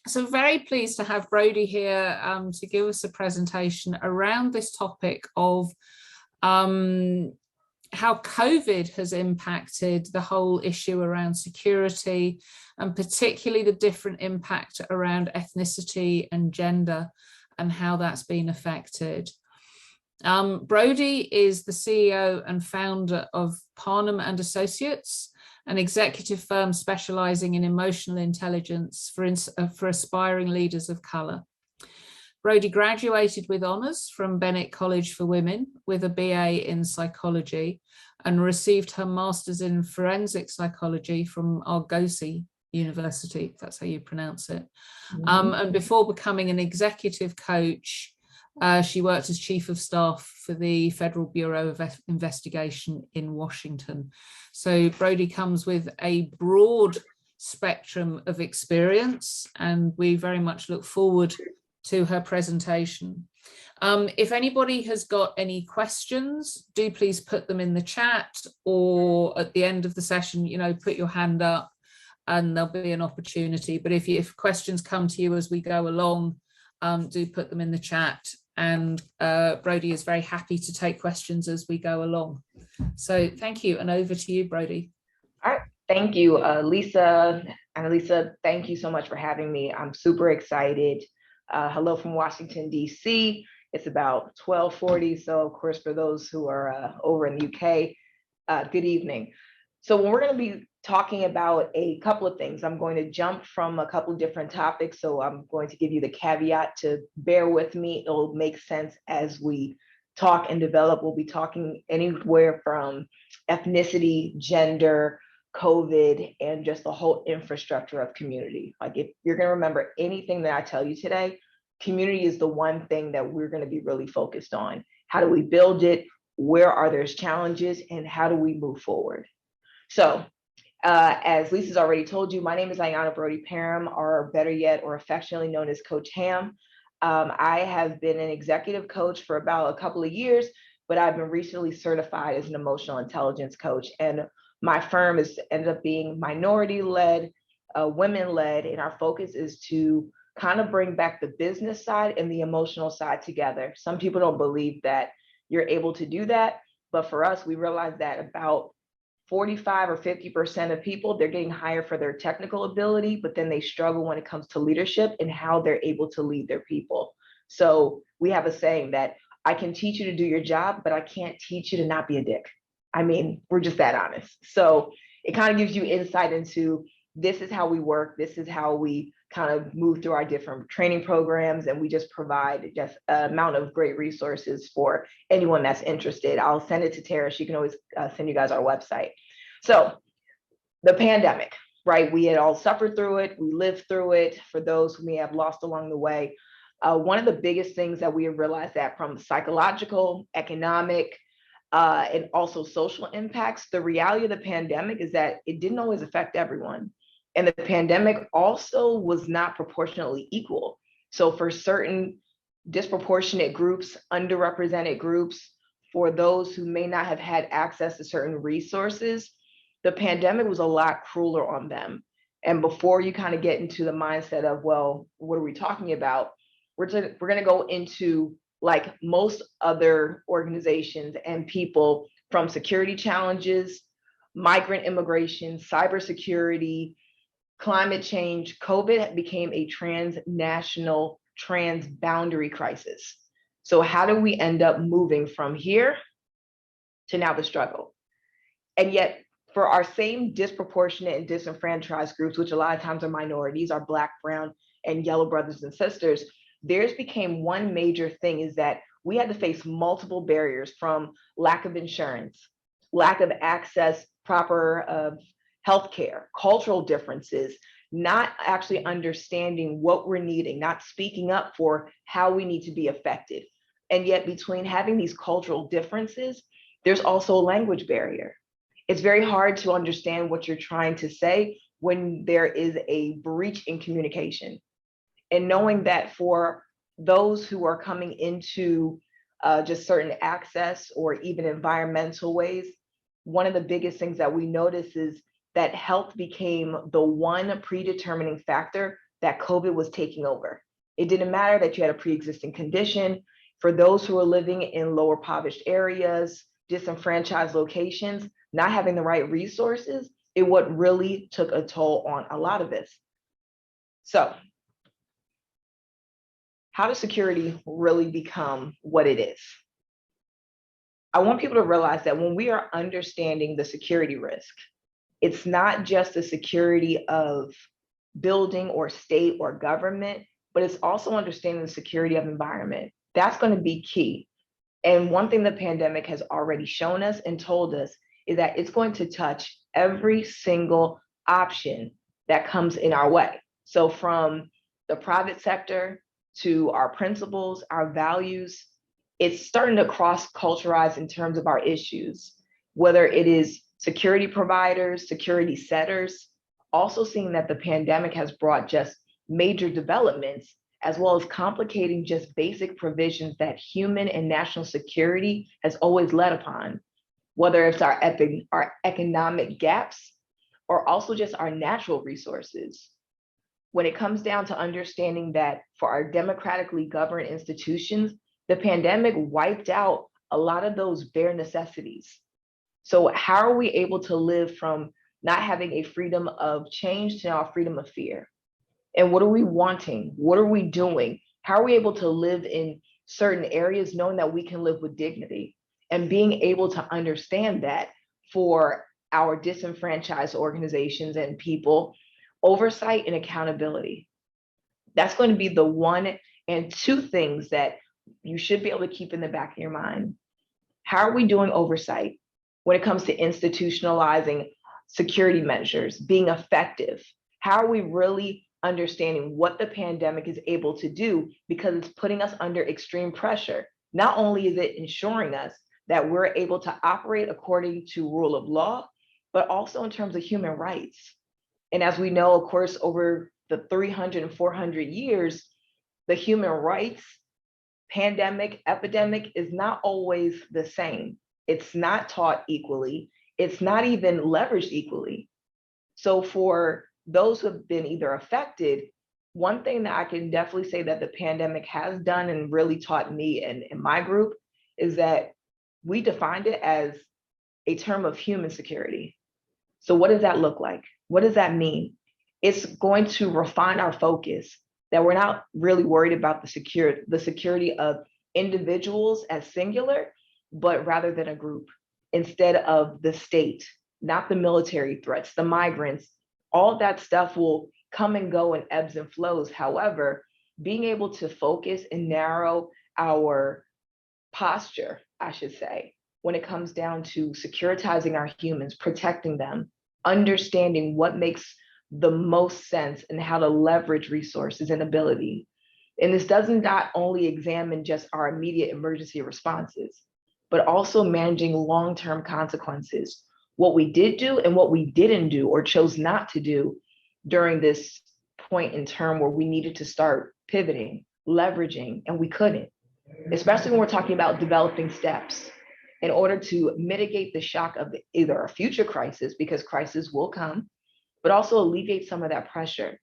So very pleased to have Brodie here to give us a presentation around this topic of how COVID has impacted the whole issue around security, and particularly the different impact around ethnicity and gender and how that's been affected. Brodie is the CEO and founder of Parnham and Associates, an executive firm specializing in emotional intelligence for aspiring leaders of color. Brodie graduated with honors from Bennett College for Women with a BA in psychology and received her master's in forensic psychology from Argosy University, if that's how you pronounce it. And before becoming an executive coach, she worked as chief of staff for the Federal Bureau of Investigation in Washington. So Brodie comes with a broad spectrum of experience, and we very much look forward to her presentation. If anybody has got any questions, do please put them in the chat, or at the end of the session, put your hand up and there'll be an opportunity. But if questions come to you as we go along, do put them in the chat. And Brodie is very happy to take questions as we go along. So thank you, and over to you, Brodie. All right, thank you, Lisa. And Lisa, thank you so much for having me. I'm super excited. Hello from Washington, D.C. It's about 12:40, so of course, for those who are over in the UK, good evening. So when we're going to be talking about a couple of things, I'm going to jump from a couple of different topics. So I'm going to give you the caveat to bear with me. It'll make sense as we talk and develop. We'll be talking anywhere from ethnicity, gender, COVID, and just the whole infrastructure of community. Like, if you're going to remember anything that I tell you today, community is the one thing that we're going to be really focused on. How do we build it? Where are there challenges? And how do we move forward? So as Lisa's already told you, my name is Ayanna Brodie Parham, or better yet, or affectionately known as Coach Ham. I have been an executive coach for about a couple of years, but I've been recently certified as an emotional intelligence coach. And my firm has ended up being minority-led, women-led, and our focus is to kind of bring back the business side and the emotional side together. Some people don't believe that you're able to do that, but for us, we realize that about 45 or 50% of people, they're getting hired for their technical ability, but then they struggle when it comes to leadership and how they're able to lead their people. So we have a saying that I can teach you to do your job, but I can't teach you to not be a dick. I mean, we're just that honest. So it kind of gives you insight into this is how we work. This is how we kind of move through our different training programs, and we just provide just an amount of great resources for anyone that's interested. I'll send it to Tara. She can always send you guys our website. So the pandemic, right? We had all suffered through it. We lived through it. For those who may have lost along the way, one of the biggest things that we have realized that from psychological, economic, and also social impacts, the reality of the pandemic is that it didn't always affect everyone. And the pandemic also was not proportionately equal. So for certain disproportionate groups, underrepresented groups, for those who may not have had access to certain resources, the pandemic was a lot crueler on them. And before you kind of get into the mindset of, well, what are we talking about? We're going to go into, like most other organizations and people, from security challenges, migrant immigration, cybersecurity, climate change. COVID became a transnational, transboundary crisis. So how do we end up moving from here to now the struggle? And yet, for our same disproportionate and disenfranchised groups, which a lot of times are minorities, our Black, brown, and yellow brothers and sisters, theirs became one major thing, is that we had to face multiple barriers, from lack of insurance, lack of access, proper healthcare, cultural differences, not actually understanding what we're needing, not speaking up for how we need to be effective. And yet, between having these cultural differences, there's also a language barrier. It's very hard to understand what you're trying to say when there is a breach in communication. And knowing that for those who are coming into just certain access or even environmental ways, one of the biggest things that we notice is that health became the one predetermining factor that COVID was taking over. It didn't matter that you had a pre-existing condition. For those who are living in lower impoverished areas, disenfranchised locations, not having the right resources, it what really took a toll on a lot of this. So how does security really become what it is? I want people to realize that when we are understanding the security risk, it's not just the security of building or state or government, but it's also understanding the security of environment. That's going to be key. And one thing the pandemic has already shown us and told us is that it's going to touch every single option that comes in our way. So from the private sector to our principles, our values, it's starting to cross-culturalize in terms of our issues, whether it is security providers, security setters, also seeing that the pandemic has brought just major developments, as well as complicating just basic provisions that human and national security has always led upon, whether it's our economic gaps or also just our natural resources. When it comes down to understanding that for our democratically governed institutions, the pandemic wiped out a lot of those bare necessities. So how are we able to live from not having a freedom of change to now a freedom of fear? And what are we wanting? What are we doing? How are we able to live in certain areas knowing that we can live with dignity? And being able to understand that for our disenfranchised organizations and people, oversight and accountability. That's going to be the one and two things that you should be able to keep in the back of your mind. How are we doing oversight when it comes to institutionalizing security measures, being effective? How are we really understanding what the pandemic is able to do, because it's putting us under extreme pressure? Not only is it ensuring us that we're able to operate according to rule of law, but also in terms of human rights. And as we know, of course, over the 300 and 400 years, the human rights pandemic, epidemic is not always the same. It's not taught equally. It's not even leveraged equally. So for those who have been either affected, one thing that I can definitely say that the pandemic has done and really taught me and my group is that we defined it as a term of human security. So what does that look like? What does that mean? It's going to refine our focus, that we're not really worried about the security of individuals as singular, but rather than a group, instead of the state, not the military threats, the migrants. All that stuff will come and go in ebbs and flows. However, being able to focus and narrow our posture, I should say, when it comes down to securitizing our humans, protecting them, understanding what makes the most sense and how to leverage resources and ability. And this doesn't not only examine just our immediate emergency responses, but also managing long-term consequences, what we did do and what we didn't do or chose not to do during this point in term where we needed to start pivoting, leveraging, and we couldn't, especially when we're talking about developing steps in order to mitigate the shock of either a future crisis, because crisis will come, but also alleviate some of that pressure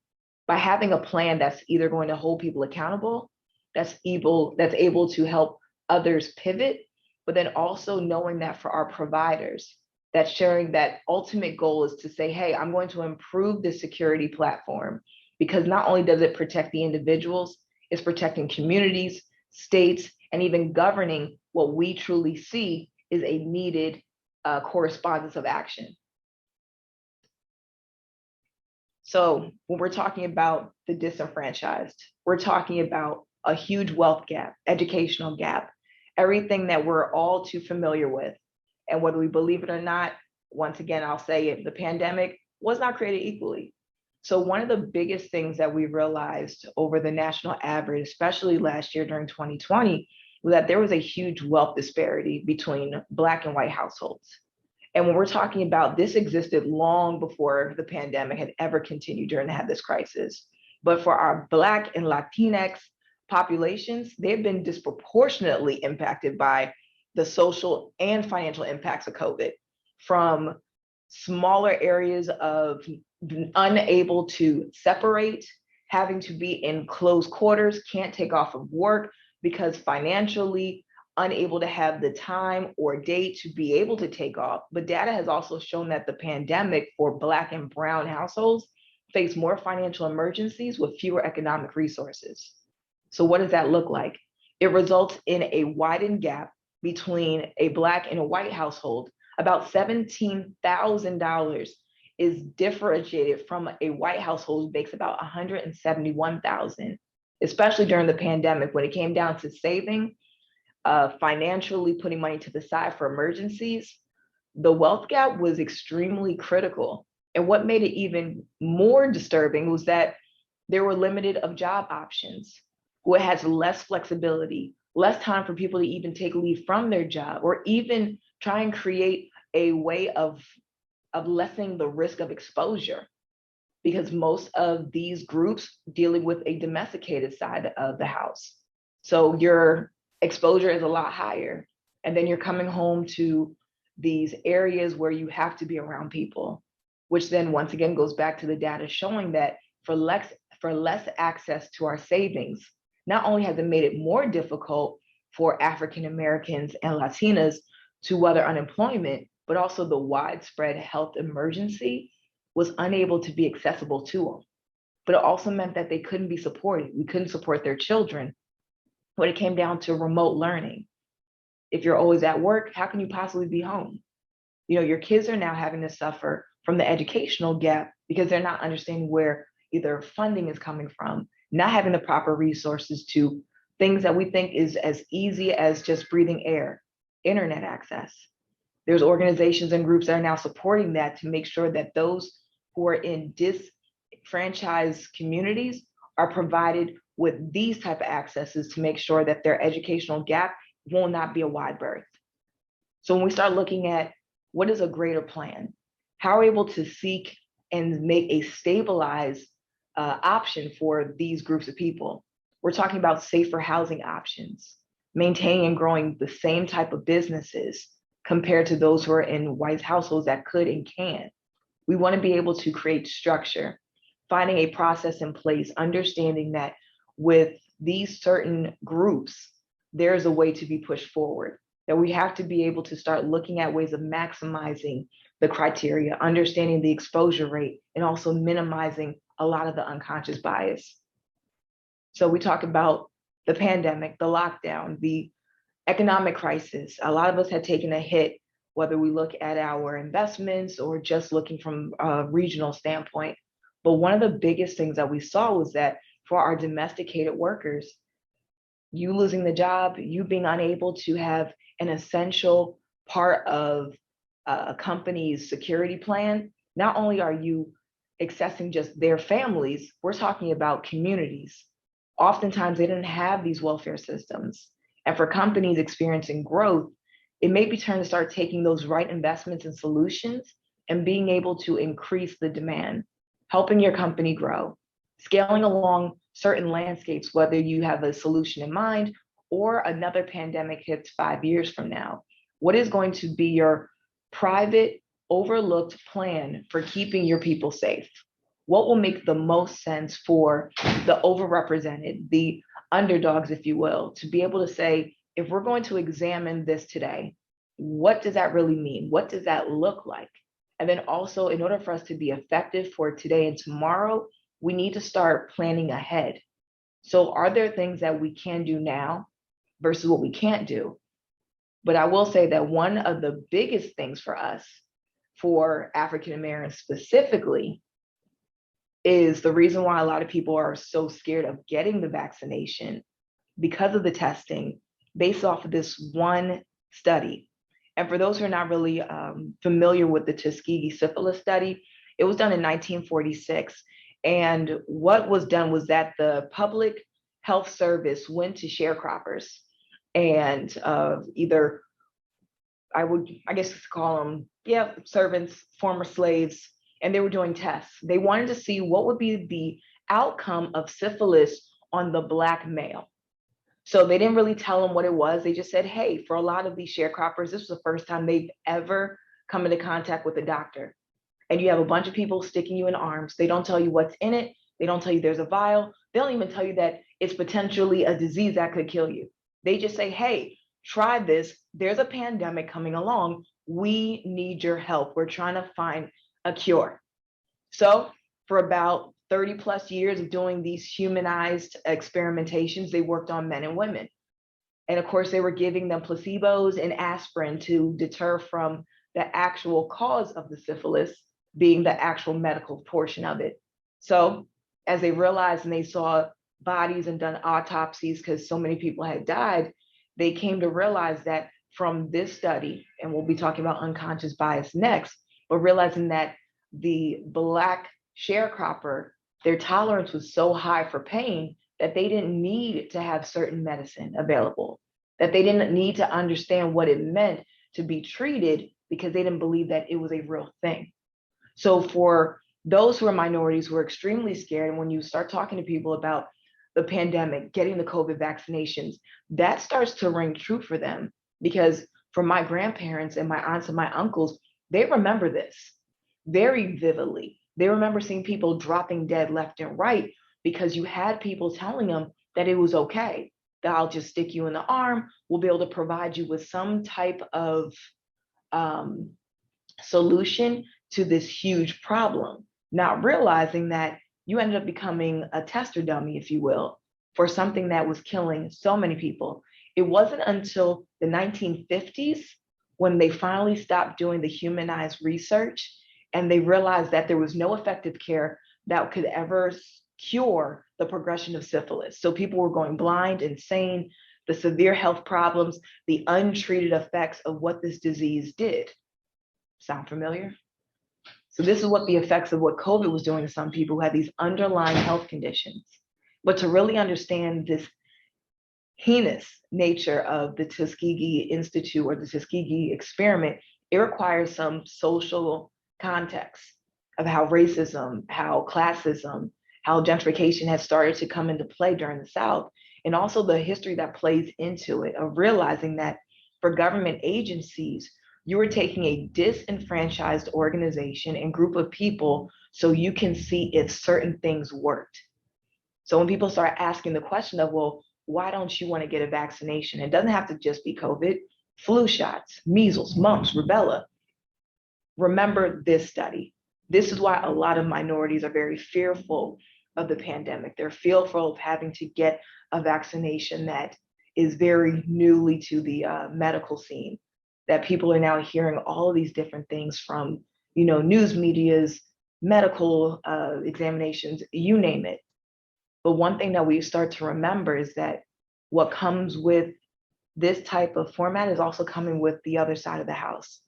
by having a plan that's either going to hold people accountable, that's able to help others pivot, but then also knowing that for our providers, that sharing that ultimate goal is to say, hey, I'm going to improve the security platform, because not only does it protect the individuals, it's protecting communities, states, and even governing what we truly see is a needed correspondence of action. So when we're talking about the disenfranchised, we're talking about a huge wealth gap, educational gap, everything that we're all too familiar with. And whether we believe it or not, once again, I'll say it, the pandemic was not created equally. So one of the biggest things that we realized over the national average, especially last year during 2020, was that there was a huge wealth disparity between Black and white households. And when we're talking about this existed long before the pandemic had ever continued during this crisis. But for our Black and Latinx populations, they've been disproportionately impacted by the social and financial impacts of COVID, from smaller areas of unable to separate, having to be in close quarters, can't take off of work because financially unable to have the time or date to be able to take off. But data has also shown that the pandemic for Black and Brown households face more financial emergencies with fewer economic resources. So what does that look like? It results in a widened gap between a Black and a white household. About $17,000 is differentiated from a white household who makes about $171,000, especially during the pandemic when it came down to saving, financially putting money to the side for emergencies. The wealth gap was extremely critical. And what made it even more disturbing was that there were limited of job options, where it has less flexibility, less time for people to even take leave from their job, or even try and create a way of lessening the risk of exposure, because most of these groups dealing with a domesticated side of the house. So your exposure is a lot higher. And then you're coming home to these areas where you have to be around people, which then once again goes back to the data showing that for less access to our savings, not only has it made it more difficult for African Americans and Latinas to weather unemployment, but also the widespread health emergency was unable to be accessible to them. But it also meant that they couldn't be supported. We couldn't support their children when it came down to remote learning. If you're always at work, how can you possibly be home? You know, your kids are now having to suffer from the educational gap because they're not understanding where either funding is coming from, not having the proper resources to things that we think is as easy as just breathing air, internet access. There's organizations and groups that are now supporting that to make sure that those who are in disenfranchised communities are provided with these type of accesses to make sure that their educational gap will not be a wide berth. So when we start looking at what is a greater plan, how are we able to seek and make a stabilized option for these groups of people? We're talking about safer housing options, maintaining and growing the same type of businesses compared to those who are in white households that could and can. We want to be able to create structure, finding a process in place, understanding that with these certain groups, there's a way to be pushed forward, that we have to be able to start looking at ways of maximizing the criteria, understanding the exposure rate, and also minimizing a lot of the unconscious bias. So we talk about the pandemic, the lockdown, the economic crisis. A lot of us had taken a hit, whether we look at our investments or just looking from a regional standpoint. But one of the biggest things that we saw was that for our domesticated workers, you losing the job, you being unable to have an essential part of a company's security plan, not only are you accessing just their families, we're talking about communities. Oftentimes they didn't have these welfare systems. And for companies experiencing growth, it may be time to start taking those right investments and solutions and being able to increase the demand, helping your company grow, scaling along certain landscapes, whether you have a solution in mind or another pandemic hits 5 years from now. What is going to be your private, overlooked plan for keeping your people safe? What will make the most sense for the overrepresented, the underdogs, if you will, to be able to say, if we're going to examine this today, what does that really mean? What does that look like? And then also, in order for us to be effective for today and tomorrow, we need to start planning ahead. So are there things that we can do now versus what we can't do? But I will say that one of the biggest things for us, for African Americans specifically, is the reason why a lot of people are so scared of getting the vaccination because of the testing based off of this one study. And for those who are not really familiar with the Tuskegee syphilis study, it was done in 1946. And what was done was that the public health service went to sharecroppers and either, I guess call them, servants, former slaves, and they were doing tests. They wanted to see what would be the outcome of syphilis on the Black male. So they didn't really tell them what it was. They just said, hey, for a lot of these sharecroppers, this was the first time they've ever come into contact with a doctor. And you have a bunch of people sticking you in arms. They don't tell you what's in it. They don't tell you there's a vial. They don't even tell you that it's potentially a disease that could kill you. They just say, hey, try this. There's a pandemic coming along. We need your help. We're trying to find a cure. So for about 30 plus years of doing these humanized experimentations, they worked on men and women. And of course, they were giving them placebos and aspirin to deter from the actual cause of the syphilis being the actual medical portion of it. So as they realized and they saw bodies and done autopsies because so many people had died, they came to realize that from this study, and we'll be talking about unconscious bias next, but realizing that the Black sharecropper, their tolerance was so high for pain that they didn't need to have certain medicine available, that they didn't need to understand what it meant to be treated because they didn't believe that it was a real thing. So for those who are minorities who are extremely scared, and when you start talking to people about the pandemic, getting the COVID vaccinations, that starts to ring true for them. Because for my grandparents and my aunts and my uncles, they remember this very vividly. They remember seeing people dropping dead left and right because you had people telling them that it was okay, that I'll just stick you in the arm, we'll be able to provide you with some type of solution to this huge problem, not realizing that you ended up becoming a tester dummy, if you will, for something that was killing so many people. It wasn't until the 1950s when they finally stopped doing the humanized research and they realized that there was no effective care that could ever cure the progression of syphilis. So people were going blind, insane, the severe health problems, the untreated effects of what this disease did. Sound familiar? So this is what the effects of what COVID was doing to some people who had these underlying health conditions. But to really understand this heinous nature of the Tuskegee Institute or the Tuskegee experiment, it requires some social context of how racism, how classism, how gentrification has started to come into play during the South, and also the history that plays into it of realizing that for government agencies, you are taking a disenfranchised organization and group of people so you can see if certain things worked. So when people start asking the question of, well, why don't you want to get a vaccination? It doesn't have to just be COVID, flu shots, measles, mumps, rubella. Remember this study. This is why a lot of minorities are very fearful of the pandemic. They're fearful of having to get a vaccination that is very newly to the medical scene, that people are now hearing all of these different things from, news medias, medical examinations, you name it. But one thing that we start to remember is that what comes with this type of format is also coming with the other side of the house,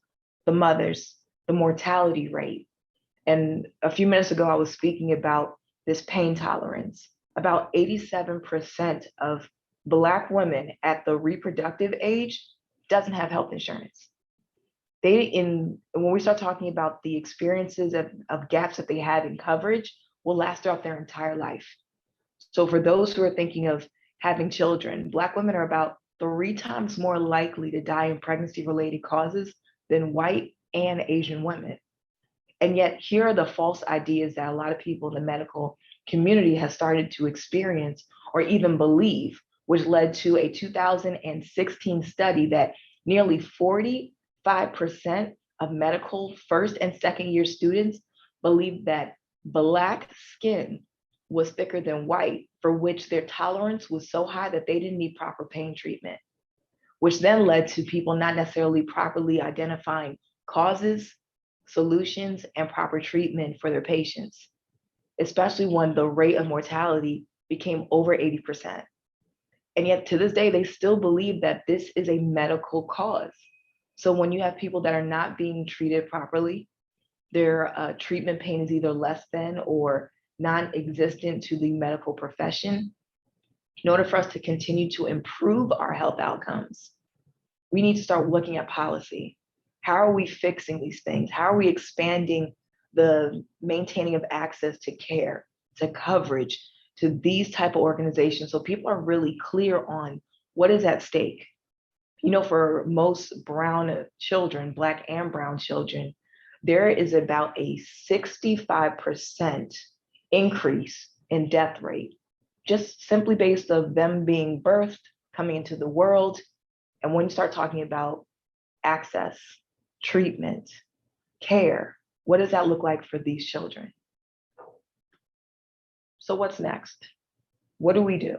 the mothers, the mortality rate. And a few minutes ago, I was speaking about this pain tolerance. About 87% of Black women at the reproductive age doesn't have health insurance. When we start talking about the experiences of gaps that they have in coverage, will last throughout their entire life. So for those who are thinking of having children, Black women are about 3 times more likely to die in pregnancy-related causes than white and Asian women. And yet here are the false ideas that a lot of people in the medical community has started to experience or even believe, which led to a 2016 study that nearly 45% of medical first and second year students believed that Black skin was thicker than white, for which their tolerance was so high that they didn't need proper pain treatment, which then led to people not necessarily properly identifying causes, solutions, and proper treatment for their patients, especially when the rate of mortality became over 80%. And yet to this day, they still believe that this is a medical cause. So when you have people that are not being treated properly, their treatment pain is either less than or non-existent to the medical profession. In order for us to continue to improve our health outcomes, we need to start looking at policy. How are we fixing these things? How are we expanding the maintaining of access to care, to coverage, to these type of organizations so people are really clear on what is at stake? For most brown children, Black and brown children, there is about a 65% increase in death rate, just simply based of them being birthed, coming into the world. And when you start talking about access, treatment, care, what does that look like for these children? So what's next? What do we do?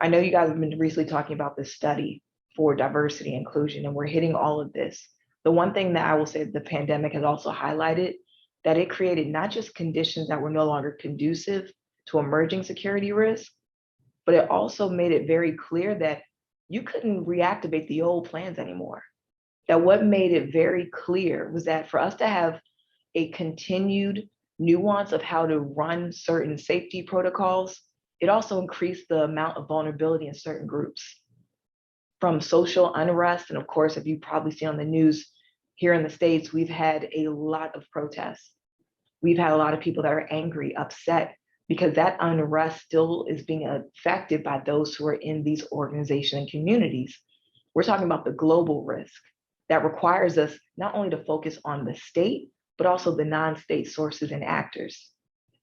I know you guys have been recently talking about this study for diversity and inclusion, and we're hitting all of this. The one thing that I will say the pandemic has also highlighted, that it created not just conditions that were no longer conducive to emerging security risk, but it also made it very clear that you couldn't reactivate the old plans anymore. That what made it very clear was that for us to have a continued nuance of how to run certain safety protocols, it also increased the amount of vulnerability in certain groups. From social unrest, and of course, if you probably see on the news here in the States, we've had a lot of protests. We've had a lot of people that are angry, upset, because that unrest still is being affected by those who are in these organizations and communities. We're talking about the global risk that requires us not only to focus on the state, but also the non-state sources and actors.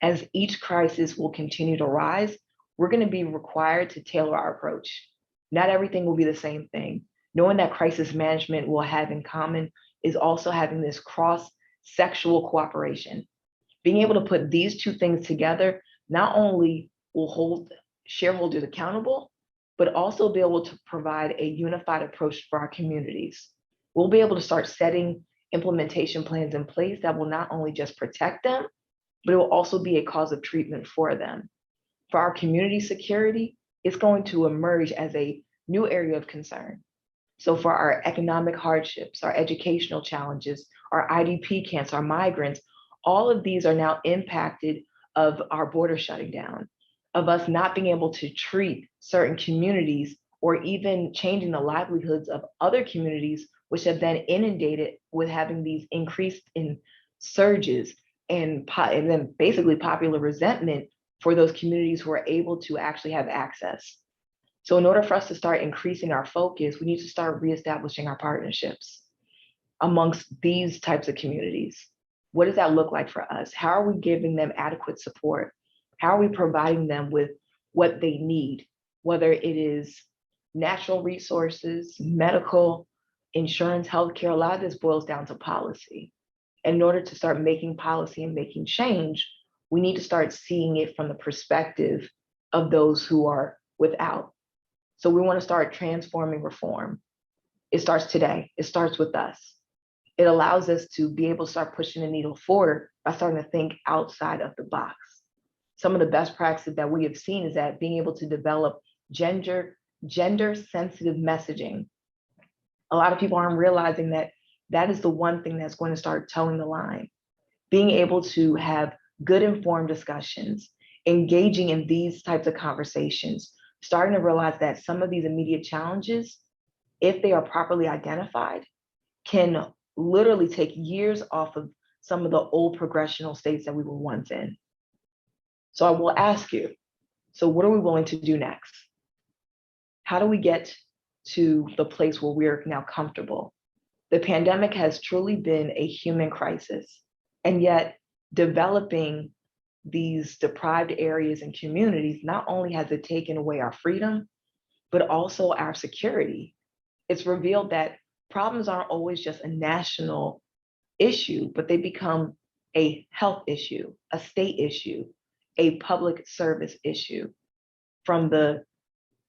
As each crisis will continue to rise, we're going to be required to tailor our approach. Not everything will be the same thing. Knowing that crisis management will have in common is also having this cross-sectional cooperation. Being able to put these two things together not only will hold shareholders accountable, but also be able to provide a unified approach for our communities. We'll be able to start setting implementation plans in place that will not only just protect them, but it will also be a cause of treatment for them. For our community security, it's going to emerge as a new area of concern. So for our economic hardships, our educational challenges, our IDP camps, our migrants, all of these are now impacted of our border shutting down, of us not being able to treat certain communities, or even changing the livelihoods of other communities, which have been inundated with having these increased in surges and then basically popular resentment for those communities who are able to actually have access. So in order for us to start increasing our focus, we need to start reestablishing our partnerships amongst these types of communities. What does that look like for us? How are we giving them adequate support? How are we providing them with what they need, whether it is natural resources, medical, insurance, healthcare? A lot of this boils down to policy. And in order to start making policy and making change, we need to start seeing it from the perspective of those who are without. So we want to start transforming reform. It starts today. It starts with us. It allows us to be able to start pushing the needle forward by starting to think outside of the box. Some of the best practices that we have seen is that being able to develop gender-sensitive messaging. A lot of people aren't realizing that that is the one thing that's going to start towing the line. Being able to have good informed discussions, engaging in these types of conversations, starting to realize that some of these immediate challenges, if they are properly identified, can literally take years off of some of the old progressional states that we were once in. So I will ask you, so what are we willing to do next? How do we get to the place where we're now comfortable? The pandemic has truly been a human crisis, and yet developing these deprived areas and communities, not only has it taken away our freedom, but also our security. It's revealed that problems aren't always just a national issue, but they become a health issue, a state issue, a public service issue. From the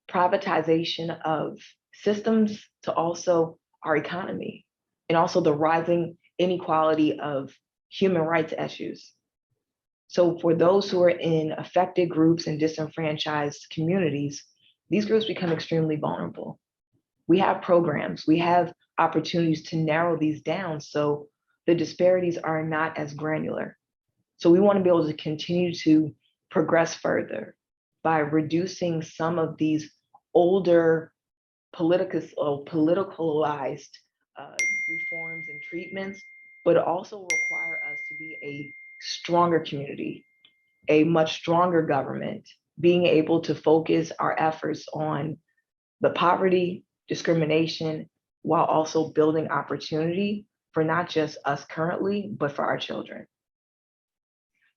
privatization of systems to also our economy, and also the rising inequality of human rights issues. So for those who are in affected groups and disenfranchised communities, these groups become extremely vulnerable. We have programs, we have opportunities to narrow these down so the disparities are not as granular. So we want to be able to continue to progress further by reducing some of these older politicalized reforms and treatments, but also require us to be a stronger community, a much stronger government, being able to focus our efforts on the poverty, discrimination, while also building opportunity for not just us currently, but for our children.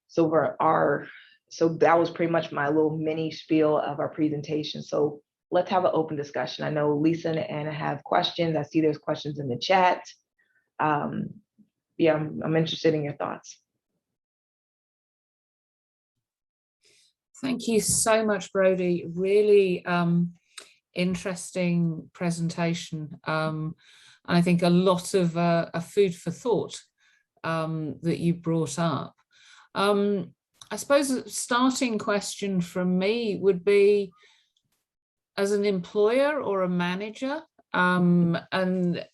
So for our So that was pretty much my little mini spiel of our presentation. So let's have an open discussion. I know Lisa and Anna have questions. I see there's questions in the chat. Yeah, I'm interested in your thoughts. Thank you so much, Brody. Really interesting presentation. I think a lot of a food for thought that you brought up. I suppose a starting question from me would be, as an employer or a manager, and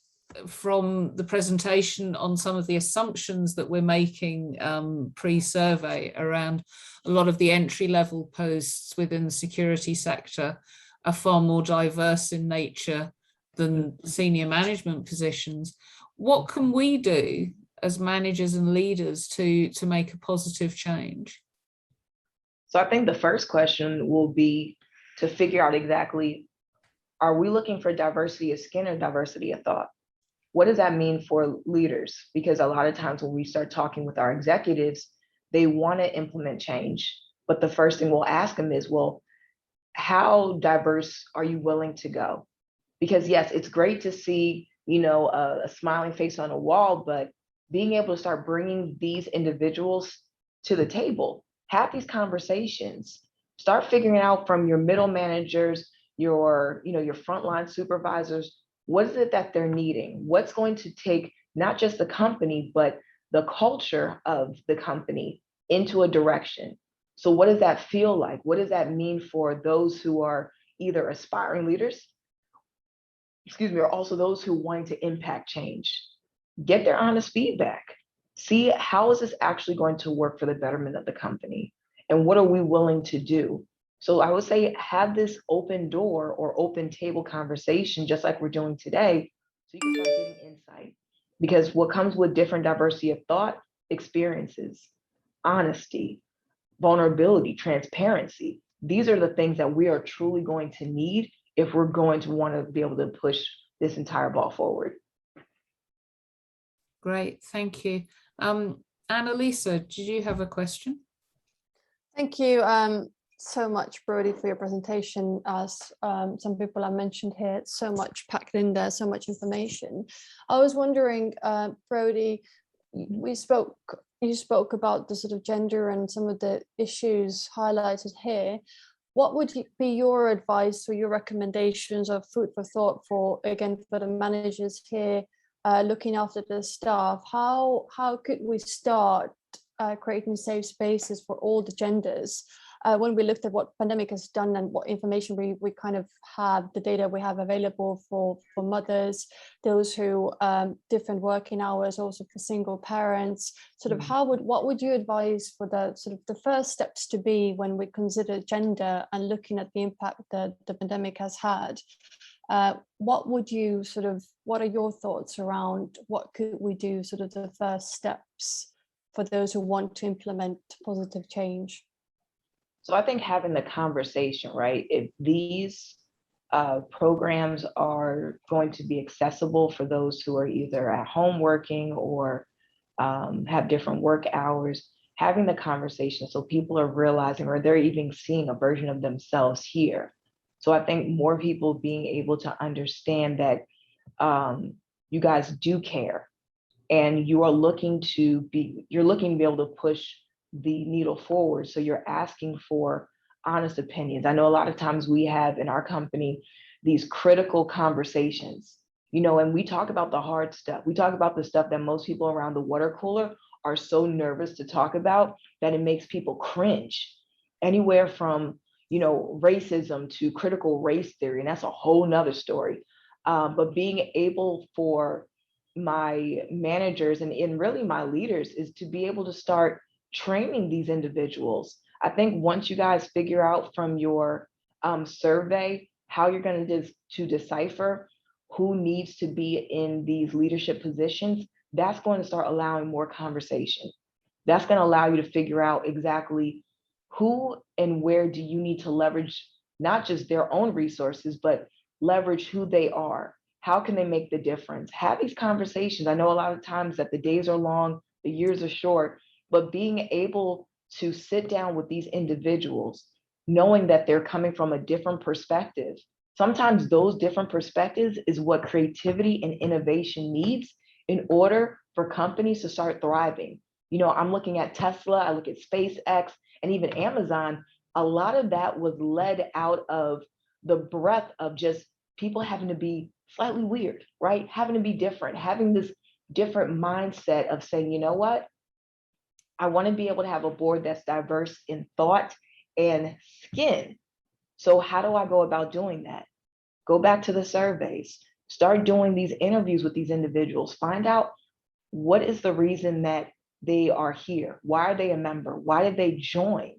from the presentation on some of the assumptions that we're making pre-survey around a lot of the entry-level posts within the security sector are far more diverse in nature than senior management positions. What can we do as managers and leaders to make a positive change? So I think the first question will be to figure out exactly, are we looking for diversity of skin or diversity of thought? What does that mean for leaders? Because a lot of times when we start talking with our executives, they want to implement change. But the first thing we'll ask them is, well, how diverse are you willing to go? Because yes, it's great to see, a smiling face on a wall, but being able to start bringing these individuals to the table, have these conversations, start figuring out from your middle managers, your frontline supervisors, what is it that they're needing? What's going to take not just the company, but the culture of the company into a direction? So what does that feel like? What does that mean for those who are either aspiring leaders, or also those who want to impact change? Get their honest feedback. See, how is this actually going to work for the betterment of the company? And what are we willing to do? So I would say have this open door or open table conversation, just like we're doing today, so you can start getting insight. Because what comes with different diversity of thought, experiences, honesty, vulnerability, transparency. These are the things that we are truly going to need if we're going to want to be able to push this entire ball forward. Great, thank you. Annalisa, did you have a question? Thank you so much, Brody, for your presentation. As some people have mentioned here, so much packed in there, so much information. I was wondering, Brody, you spoke about the sort of gender and some of the issues highlighted here. What would be your advice or your recommendations of food for thought for the managers here, looking after the staff? How could we start creating safe spaces for all the genders? When we looked at what pandemic has done and what information we kind of have, the data we have available for mothers, those who different working hours, also for single parents, what would you advise for the sort of the first steps to be when we consider gender and looking at the impact that the pandemic has had? What are your thoughts around what could we do, sort of the first steps for those who want to implement positive change? So I think having the conversation, right? If these programs are going to be accessible for those who are either at home working or have different work hours, having the conversation so people are realizing or they're even seeing a version of themselves here. So I think more people being able to understand that you guys do care and you are looking to be able to push the needle forward. So you're asking for honest opinions. I know a lot of times we have in our company these critical conversations, and we talk about the hard stuff. We talk about the stuff that most people around the water cooler are so nervous to talk about that it makes people cringe. Anywhere from, racism to critical race theory, and that's a whole nother story. But being able for my managers and really my leaders is to be able to start training these individuals. I think once you guys figure out from your survey how you're going to decipher who needs to be in these leadership positions, that's going to start allowing more conversation. That's going to allow you to figure out exactly who and where do you need to leverage not just their own resources, but leverage who they are. How can they make the difference? Have these conversations. I know a lot of times that the days are long, the years are short, but being able to sit down with these individuals, knowing that they're coming from a different perspective. Sometimes those different perspectives is what creativity and innovation needs in order for companies to start thriving. You know, I'm looking at Tesla, I look at SpaceX, and even Amazon. A lot of that was led out of the breadth of just people having to be slightly weird, right? Having to be different, having this different mindset of saying, you know what? I want to be able to have a board that's diverse in thought and skin. So how do I go about doing that? Go back to the surveys, start doing these interviews with these individuals, find out what is the reason that they are here? Why are they a member? Why did they join?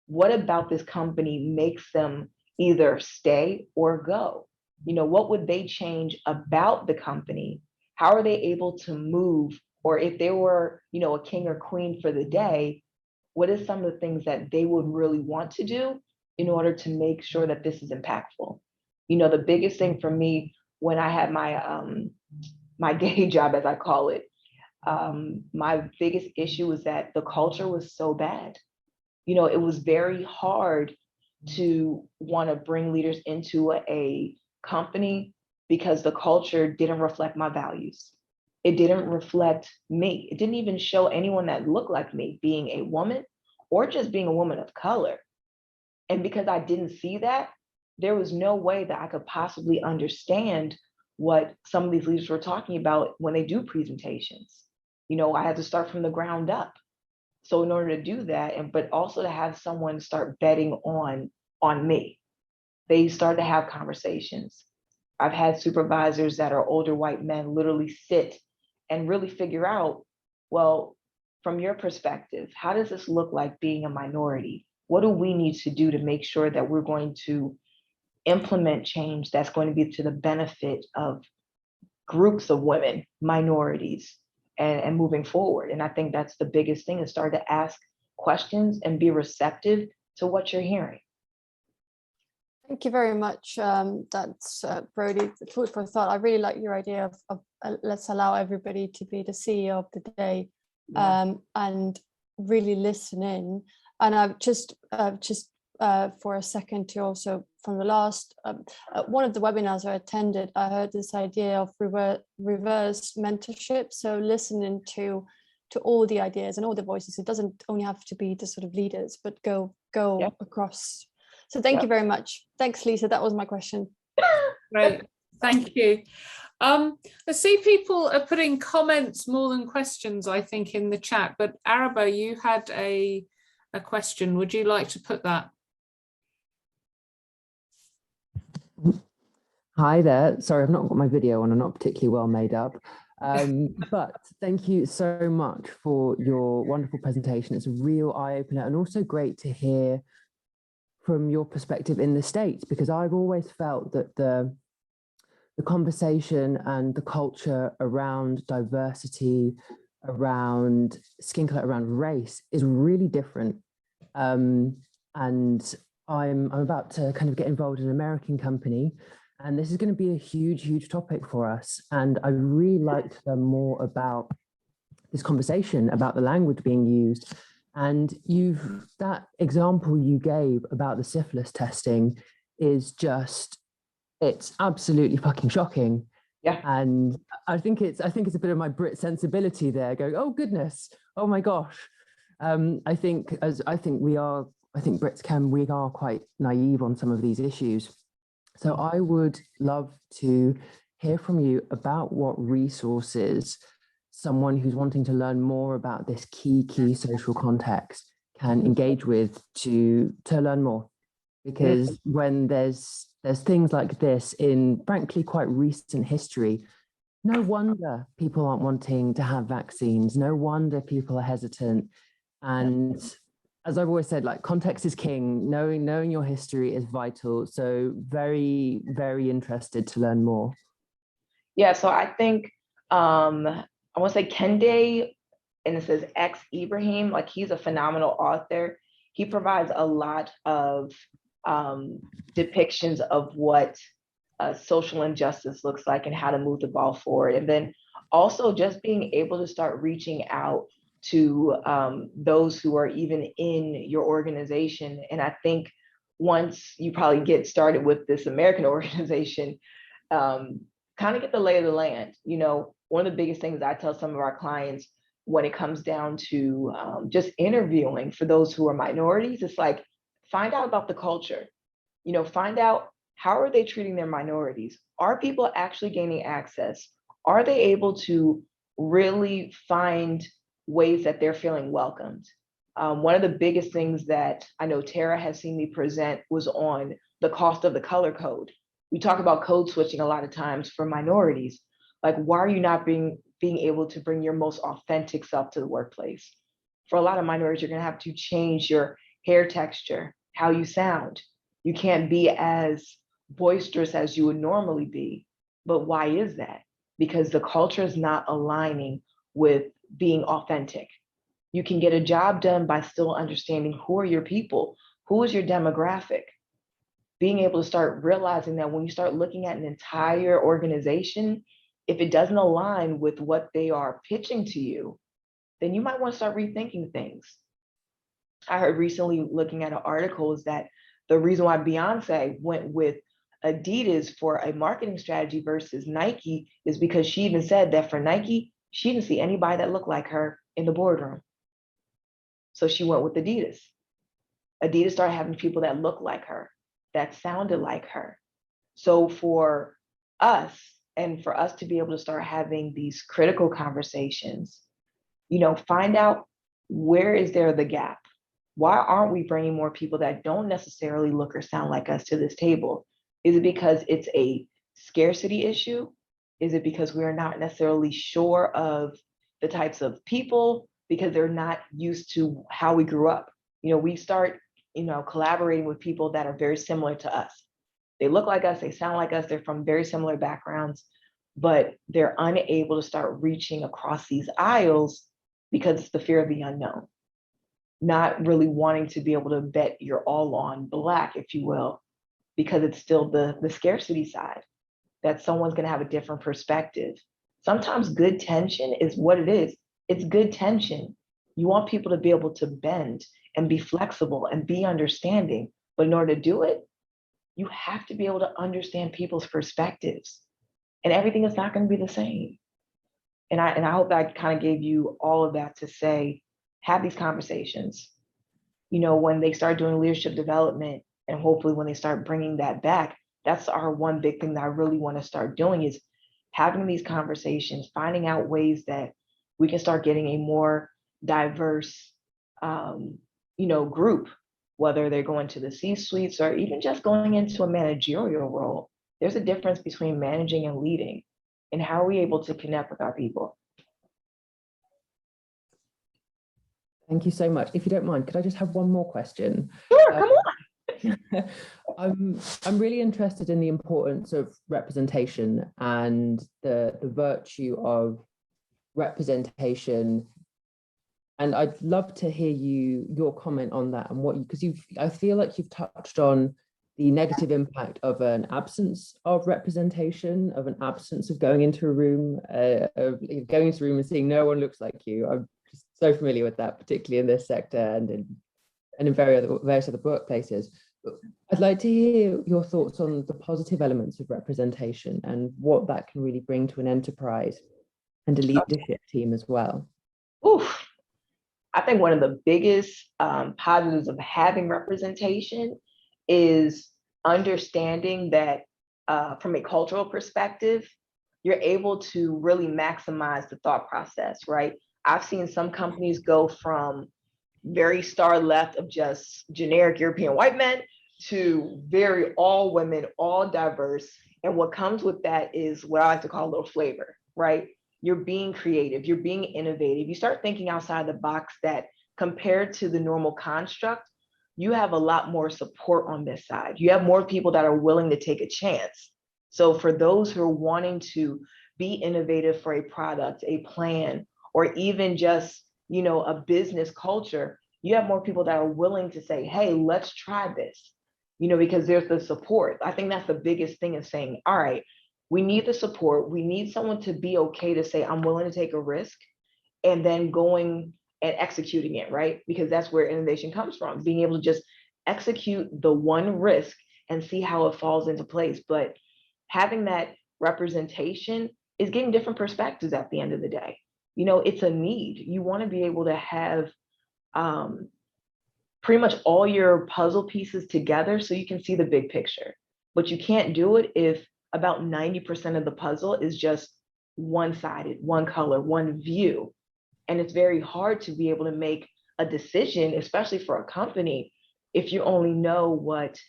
What about this company makes them either stay or go? You know, what would they change about the company? How are they able to move? Or if they were, you know, a king or queen for the day, what is some of the things that they would really want to do in order to make sure that this is impactful? You know, the biggest thing for me when I had my day job, as I call it, my biggest issue was that the culture was so bad. You know, it was very hard to want to bring leaders into a company because the culture didn't reflect my values. It didn't reflect me. It didn't even show anyone that looked like me being a woman or just being a woman of color. And because I didn't see that, there was no way that I could possibly understand what some of these leaders were talking about when they do presentations. You know, I had to start from the ground up. So in order to do that, and but also to have someone start betting on me, they started to have conversations. I've had supervisors that are older white men literally sit and really figure out, well, from your perspective, how does this look like being a minority? What do we need to do to make sure that we're going to implement change that's going to be to the benefit of groups of women, minorities, and moving forward? And I think that's the biggest thing, is start to ask questions and be receptive to what you're hearing. Thank you very much. That's Brody, food for thought. I really like your idea of let's allow everybody to be the CEO of the day, and really listen in. And I've just for a second to also, from the last one of the webinars I attended, I heard this idea of reverse mentorship. So listening to all the ideas and all the voices. It doesn't only have to be the sort of leaders, but go across. So thank you very much. Thanks, Lisa. That was my question. Great, thank you. I see people are putting comments more than questions, I think, in the chat, but Araba, you had a question. Would you like to put that? Hi there. Sorry, I've not got my video on. I'm not particularly well made up. But thank you so much for your wonderful presentation. It's a real eye-opener, and also great to hear from your perspective in the States, because I've always felt that the conversation and the culture around diversity, around skin color, around race is really different. And I'm about to kind of get involved in an American company, and this is going to be a huge topic for us. And I really like to learn more about this conversation, about the language being used. And that example you gave about the syphilis testing is just, it's absolutely fucking shocking. Yeah. And I think it's a bit of my Brit sensibility there, going, oh goodness, oh my gosh. I think we are quite naive on some of these issues. So I would love to hear from you about what resources someone who's wanting to learn more about this key social context can engage with to learn more. Because when there's things like this in, frankly, quite recent history, no wonder people aren't wanting to have vaccines. No wonder people are hesitant. And as I've always said, like, context is king. Knowing your history is vital. So very, very interested to learn more. Yeah, so I think I want to say Kende, and it says X Ibrahim, like, he's a phenomenal author. He provides a lot of depictions of what social injustice looks like and how to move the ball forward. And then also just being able to start reaching out to those who are even in your organization. And I think once you probably get started with this American organization, kind of get the lay of the land. You know, one of the biggest things I tell some of our clients when it comes down to just interviewing for those who are minorities, it's like, find out about the culture, you know, find out how are they treating their minorities? Are people actually gaining access? Are they able to really find ways that they're feeling welcomed? One of the biggest things that I know Tara has seen me present was on the cost of the color code. We talk about code switching a lot of times for minorities. Like, why are you not being able to bring your most authentic self to the workplace? For a lot of minorities, you're going to have to change your hair texture, how you sound. You can't be as boisterous as you would normally be. But why is that? Because the culture is not aligning with being authentic. You can get a job done by still understanding who are your people, who is your demographic. Being able to start realizing that when you start looking at an entire organization, if it doesn't align with what they are pitching to you, then you might want to start rethinking things. I heard recently, looking at an article, is that the reason why Beyonce went with Adidas for a marketing strategy versus Nike is because she even said that for Nike, she didn't see anybody that looked like her in the boardroom. So she went with Adidas. Adidas started having people that looked like her, that sounded like her. So for us, and for us to be able to start having these critical conversations, you know, find out, where is there the gap? Why aren't we bringing more people that don't necessarily look or sound like us to this table? Is it because it's a scarcity issue? Is it because we are not necessarily sure of the types of people, because they're not used to how we grew up? You know, we start, you know, collaborating with people that are very similar to us. They look like us, they sound like us, they're from very similar backgrounds, but they're unable to start reaching across these aisles because it's the fear of the unknown. Not really wanting to be able to bet you're all on Black, if you will, because it's still the scarcity side, that someone's going to have a different perspective. Sometimes good tension is what it is. It's good tension. You want people to be able to bend and be flexible and be understanding. But in order to do it, you have to be able to understand people's perspectives. And everything is not going to be the same. And I hope that I kind of gave you all of that to say, have these conversations. You know, when they start doing leadership development, and hopefully when they start bringing that back, that's our one big thing that I really want to start doing, is having these conversations, finding out ways that we can start getting a more diverse, you know, group, whether they're going to the C-suites or even just going into a managerial role. There's a difference between managing and leading, and how are we able to connect with our people? Thank you so much. If you don't mind, could I just have one more question? Sure, come on. I'm really interested in the importance of representation and the virtue of representation. And I'd love to hear your comment on that, and what because I feel like you've touched on the negative impact of an absence of representation, of an absence of going into a room, and seeing no one looks like you. I'm just so familiar with that, particularly in this sector and in various other workplaces. I'd like to hear your thoughts on the positive elements of representation and what that can really bring to an enterprise and a leadership team as well. Oof. I think one of the biggest positives of having representation is understanding that from a cultural perspective, you're able to really maximize the thought process, right? I've seen some companies go from very star left of just generic European white men to very all women, all diverse. And what comes with that is what I like to call a little flavor, right? You're being creative, you're being innovative. You start thinking outside the box, that compared to the normal construct, you have a lot more support on this side. You have more people that are willing to take a chance. So for those who are wanting to be innovative for a product, a plan, or even just, you know, a business culture, you have more people that are willing to say, hey, let's try this, you know, because there's the support. I think that's the biggest thing, is saying, all right, we need the support. We need someone to be okay to say, I'm willing to take a risk, and then going and executing it, right? Because that's where innovation comes from, being able to just execute the one risk and see how it falls into place. But having that representation is getting different perspectives at the end of the day. You know, it's a need. You want to be able to have pretty much all your puzzle pieces together so you can see the big picture. But you can't do it if about 90% of the puzzle is just one-sided, one color, one view. And it's very hard to be able to make a decision, especially for a company, if you only know what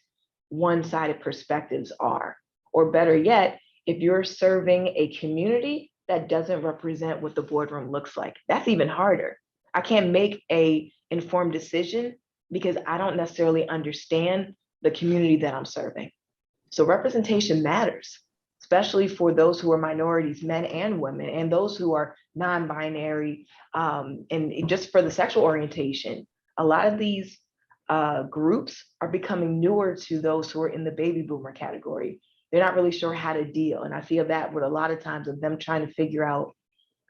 one-sided perspectives are. Or better yet, if you're serving a community that doesn't represent what the boardroom looks like, that's even harder. I can't make an informed decision because I don't necessarily understand the community that I'm serving. So representation matters, especially for those who are minorities, men and women, and those who are non-binary, and just for the sexual orientation. A lot of these groups are becoming newer to those who are in the baby boomer category. They're not really sure how to deal. And I feel that with a lot of times of them trying to figure out,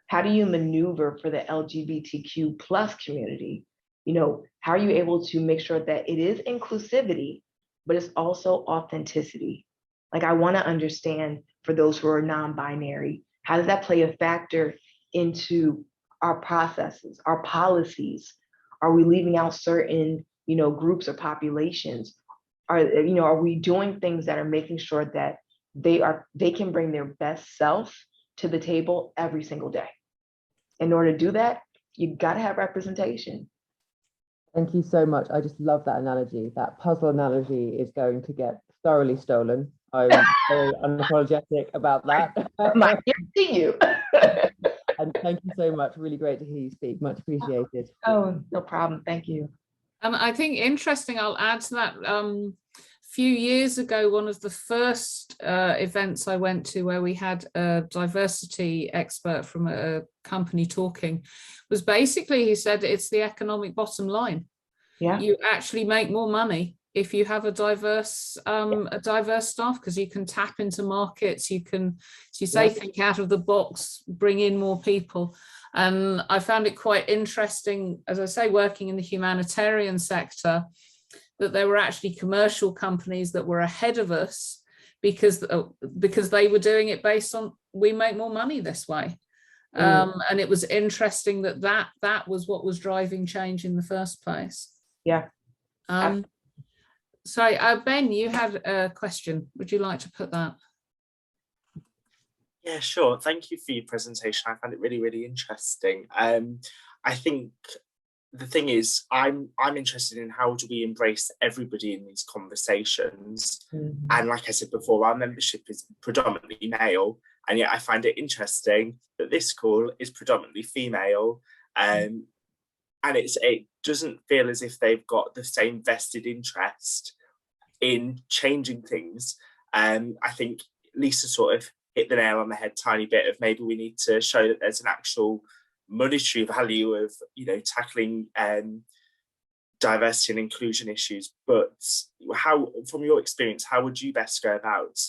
how do you maneuver for the LGBTQ plus community? You know, how are you able to make sure that it is inclusivity, but it's also authenticity? Like, I want to understand, for those who are non-binary, how does that play a factor into our processes, our policies? Are we leaving out certain, you know, groups or populations? Are we doing things that are making sure that they can bring their best self to the table every single day? In order to do that, you've got to have representation. Thank you so much. I just love that analogy. That puzzle analogy is going to get thoroughly stolen. I'm very unapologetic about that. I guarantee you. And thank you so much. Really great to hear you speak. Much appreciated. Oh, no problem. Thank you. I think interesting, I'll add to that, a few years ago, one of the first events I went to where we had a diversity expert from a company talking was basically, he said, it's the economic bottom line. Yeah. You actually make more money if you have a diverse staff, because you can tap into markets, you can, as you say, think out of the box, bring in more people. And I found it quite interesting, as I say, working in the humanitarian sector, that there were actually commercial companies that were ahead of us because they were doing it based on, we make more money this way. And it was interesting that was what was driving change in the first place. Yeah. Sorry, Ben, you had a question. Would you like to put that? Yeah, sure. Thank you for your presentation. I found it really, really interesting. I think the thing is, I'm interested in how do we embrace everybody in these conversations. Mm-hmm. And like I said before, our membership is predominantly male, and yet I find it interesting that this call is predominantly female. And it doesn't feel as if they've got the same vested interest in changing things. I think Lisa sort of hit the nail on the head tiny bit of, maybe we need to show that there's an actual monetary value of, you know, tackling diversity and inclusion issues. But how, from your experience, how would you best go about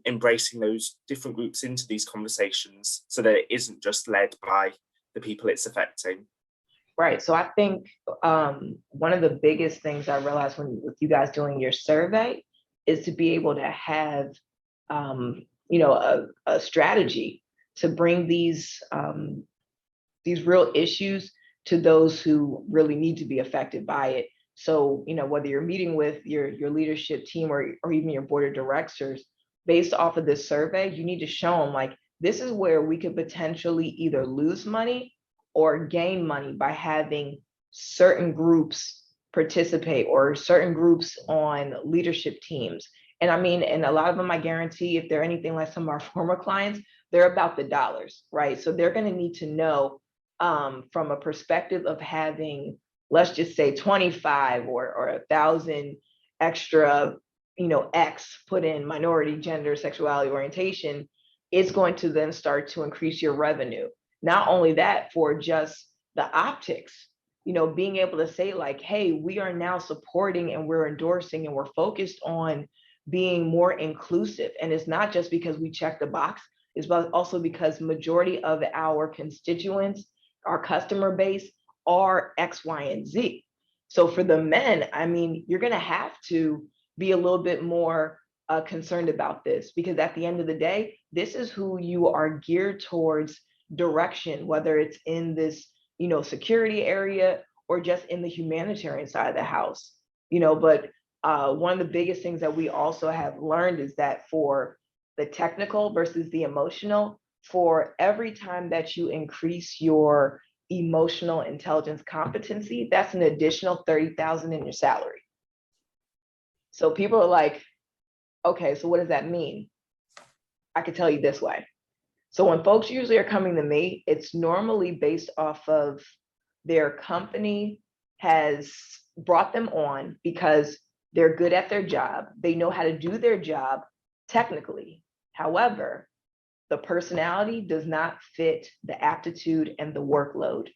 embracing those different groups into these conversations so that it isn't just led by the people it's affecting? Right. So I think one of the biggest things I realized with you guys doing your survey is to be able to have, a strategy to bring these real issues to those who really need to be affected by it. So, you know, whether you're meeting with your leadership team or even your board of directors, based off of this survey, you need to show them, like, this is where we could potentially either lose money or gain money by having certain groups participate or certain groups on leadership teams. And I mean, and a lot of them, I guarantee, if they're anything like some of our former clients, they're about the dollars, right? So they're going to need to know from a perspective of having, let's just say 25 or 1,000 extra, X put in minority, gender, sexuality, orientation, it's going to then start to increase your revenue. Not only that, for just the optics, being able to say, like, hey, we are now supporting and we're endorsing and we're focused on being more inclusive. And it's not just because we check the box, it's also because majority of our constituents, our customer base, are X, Y, and Z. So for the men, I mean, you're going to have to be a little bit more concerned about this, because at the end of the day, this is who you are geared towards direction, whether it's in this, you know, security area or just in the humanitarian side of the house, you know. But one of the biggest things that we also have learned is that for the technical versus the emotional, for every time that you increase your emotional intelligence competency, that's an additional 30,000 in your salary. So people are like, okay, so what does that mean? I could tell you this way. So when folks usually are coming to me, it's normally based off of their company has brought them on because they're good at their job. They know how to do their job technically. However, the personality does not fit the aptitude and the workload.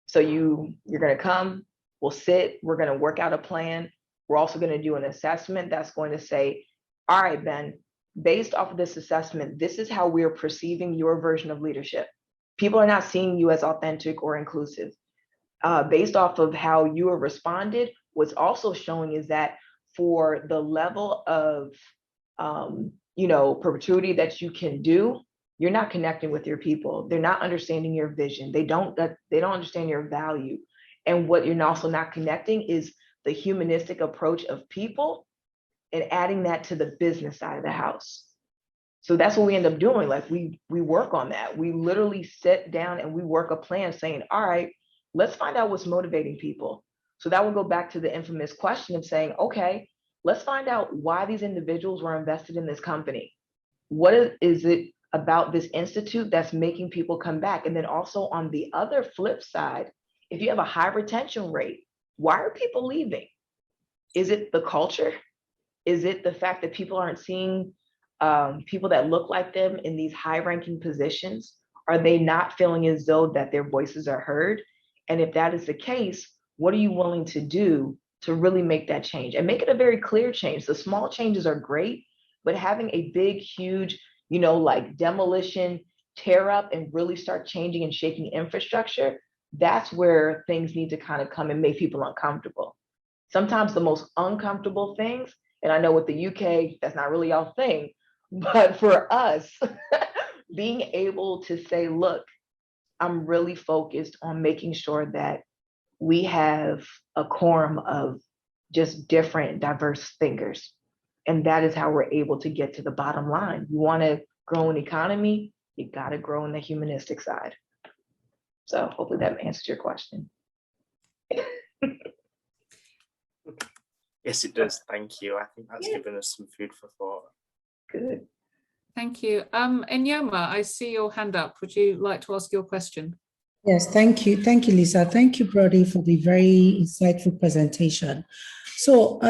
So you're going to come, we'll sit, we're going to work out a plan. We're also going to do an assessment that's going to say, all right, Ben, based off of this assessment, this is how we're perceiving your version of leadership. People are not seeing you as authentic or inclusive. Based off of how you have responded, what's also showing is that for the level of perpetuity that you can do, you're not connecting with your people. They're not understanding your vision. They don't understand your value. And what you're also not connecting is the humanistic approach of people and adding that to the business side of the house. So that's what we end up doing. Like we work on that. We literally sit down and we work a plan saying, all right, let's find out what's motivating people. So that will go back to the infamous question of saying, okay, let's find out why these individuals were invested in this company. What is it about this institute that's making people come back? And then also on the other flip side, if you have a high retention rate, why are people leaving? Is it the culture? Is it the fact that people aren't seeing people that look like them in these high-ranking positions? Are they not feeling as though that their voices are heard? And if that is the case, what are you willing to do to really make that change and make it a very clear change? The small changes are great, but having a big, huge, like demolition, tear up and really start changing and shaking infrastructure, that's where things need to kind of come and make people uncomfortable. Sometimes the most uncomfortable things, and I know with the UK, that's not really our thing, but for us, being able to say, look, I'm really focused on making sure that we have a quorum of just different, diverse thinkers. And that is how we're able to get to the bottom line. You want to grow an economy, you got to grow in the humanistic side. So hopefully that answers your question. Yes, it does. Thank you. I think that's given us some food for thought. Good. Thank you. Enyoma, I see your hand up. Would you like to ask your question? Yes, thank you. Thank you, Lisa. Thank you, Brody, for the very insightful presentation. So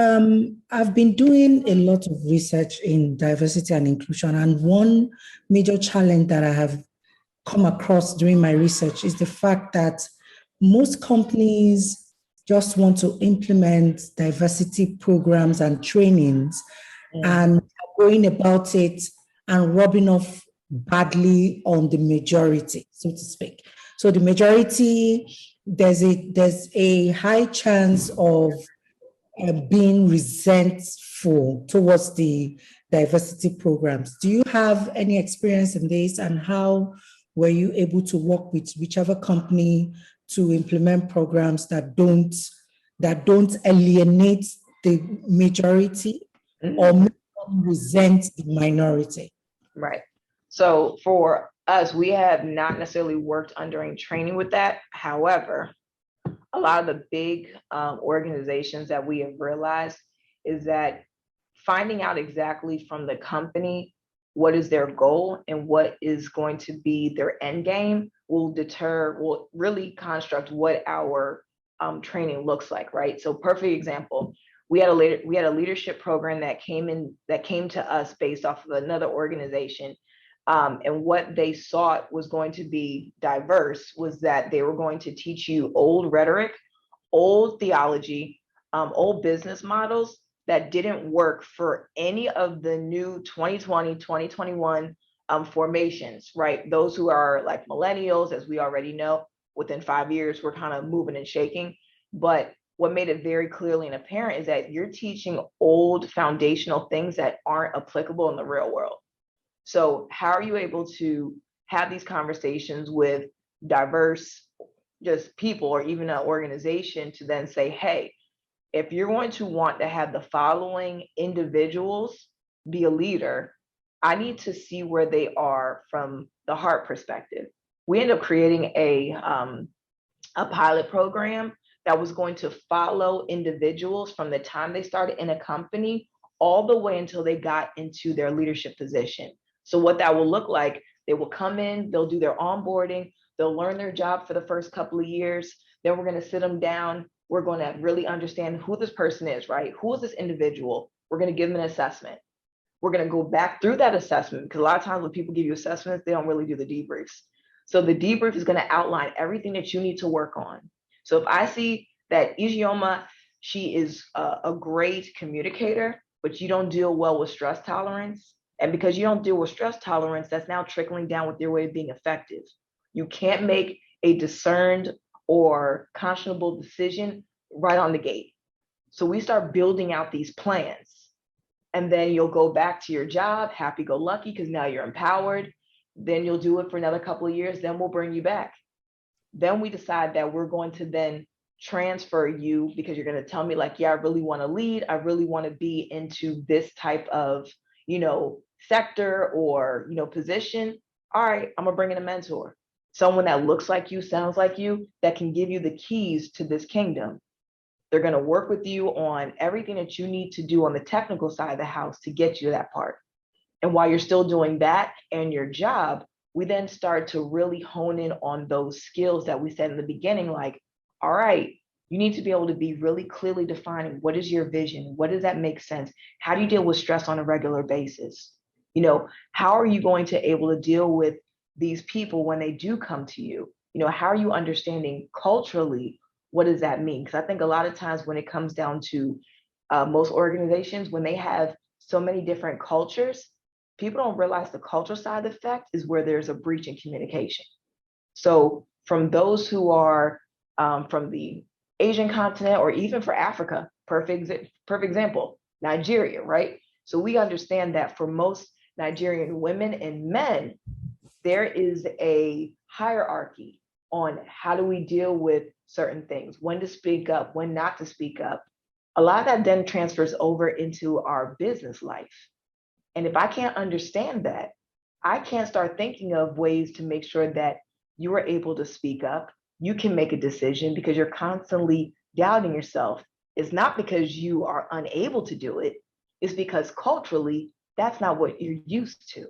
I've been doing a lot of research in diversity and inclusion, and one major challenge that I have come across during my research is the fact that most companies just want to implement diversity programs and trainings and going about it and rubbing off badly on the majority, so to speak. So the majority, there's a high chance of being resentful towards the diversity programs. Do you have any experience in this, and how were you able to work with whichever company to implement programs that don't alienate the majority or make them resent the minority? Right. So for us, we have not necessarily worked under any training with that. However, a lot of the big organizations that we have realized is that finding out exactly from the company what is their goal and what is going to be their end game will really construct what our training looks like, right? So perfect example, we had a leadership program that came to us based off of another organization. And what they sought was going to be diverse was that they were going to teach you old rhetoric, old theology, old business models that didn't work for any of the new 2020, 2021 formations, right? Those who are like millennials, as we already know, within 5 years, we're kind of moving and shaking. But what made it very clearly and apparent is that you're teaching old foundational things that aren't applicable in the real world. So how are you able to have these conversations with diverse just people or even an organization to then say, hey, if you're going to want to have the following individuals be a leader, I need to see where they are from the heart perspective. We ended up creating a pilot program that was going to follow individuals from the time they started in a company all the way until they got into their leadership position. So what that will look like, they will come in, they'll do their onboarding, they'll learn their job for the first couple of years. Then we're going to sit them down. We're going to really understand who this person is, right? Who is this individual? We're going to give them an assessment. We're going to go back through that assessment, because a lot of times when people give you assessments, they don't really do the debriefs. So the debrief is going to outline everything that you need to work on. So if I see that Ijeoma, she is a great communicator, but you don't deal well with stress tolerance. And because you don't deal with stress tolerance, that's now trickling down with your way of being effective. You can't make a discerned or conscionable decision right on the gate. So we start building out these plans. And then you'll go back to your job, happy-go-lucky, because now you're empowered. Then you'll do it for another couple of years, then we'll bring you back. Then we decide that we're going to then transfer you, because you're going to tell me like, yeah, I really want to lead. I really want to be into this type of, sector or, position. All right, I'm gonna bring in a mentor, someone that looks like you, sounds like you, that can give you the keys to this kingdom. They're going to work with you on everything that you need to do on the technical side of the house to get you to that part. And while you're still doing that and your job, we then start to really hone in on those skills that we said in the beginning, like, all right, you need to be able to be really clearly defining what is your vision? What does that make sense? How do you deal with stress on a regular basis? How are you going to able to deal with these people when they do come to you? How are you understanding culturally? What does that mean? Because I think a lot of times when it comes down to most organizations, when they have so many different cultures, people don't realize the cultural side effect is where there's a breach in communication. So from those who are from the Asian continent, or even for Africa, perfect example, Nigeria, right? So we understand that for most Nigerian women and men, there is a hierarchy on how do we deal with certain things, when to speak up, when not to speak up. A lot of that then transfers over into our business life. And if I can't understand that, I can't start thinking of ways to make sure that you are able to speak up, you can make a decision, because you're constantly doubting yourself. It's not because you are unable to do it, it's because culturally, that's not what you're used to.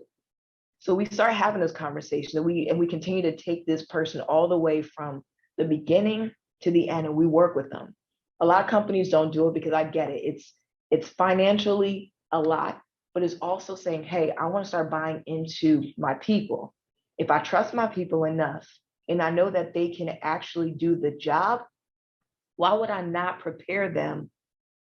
So we start having those conversations, and we continue to take this person all the way from the beginning to the end, and we work with them. A lot of companies don't do it, because I get it. It's financially a lot, but it's also saying, hey, I want to start buying into my people. If I trust my people enough, and I know that they can actually do the job, why would I not prepare them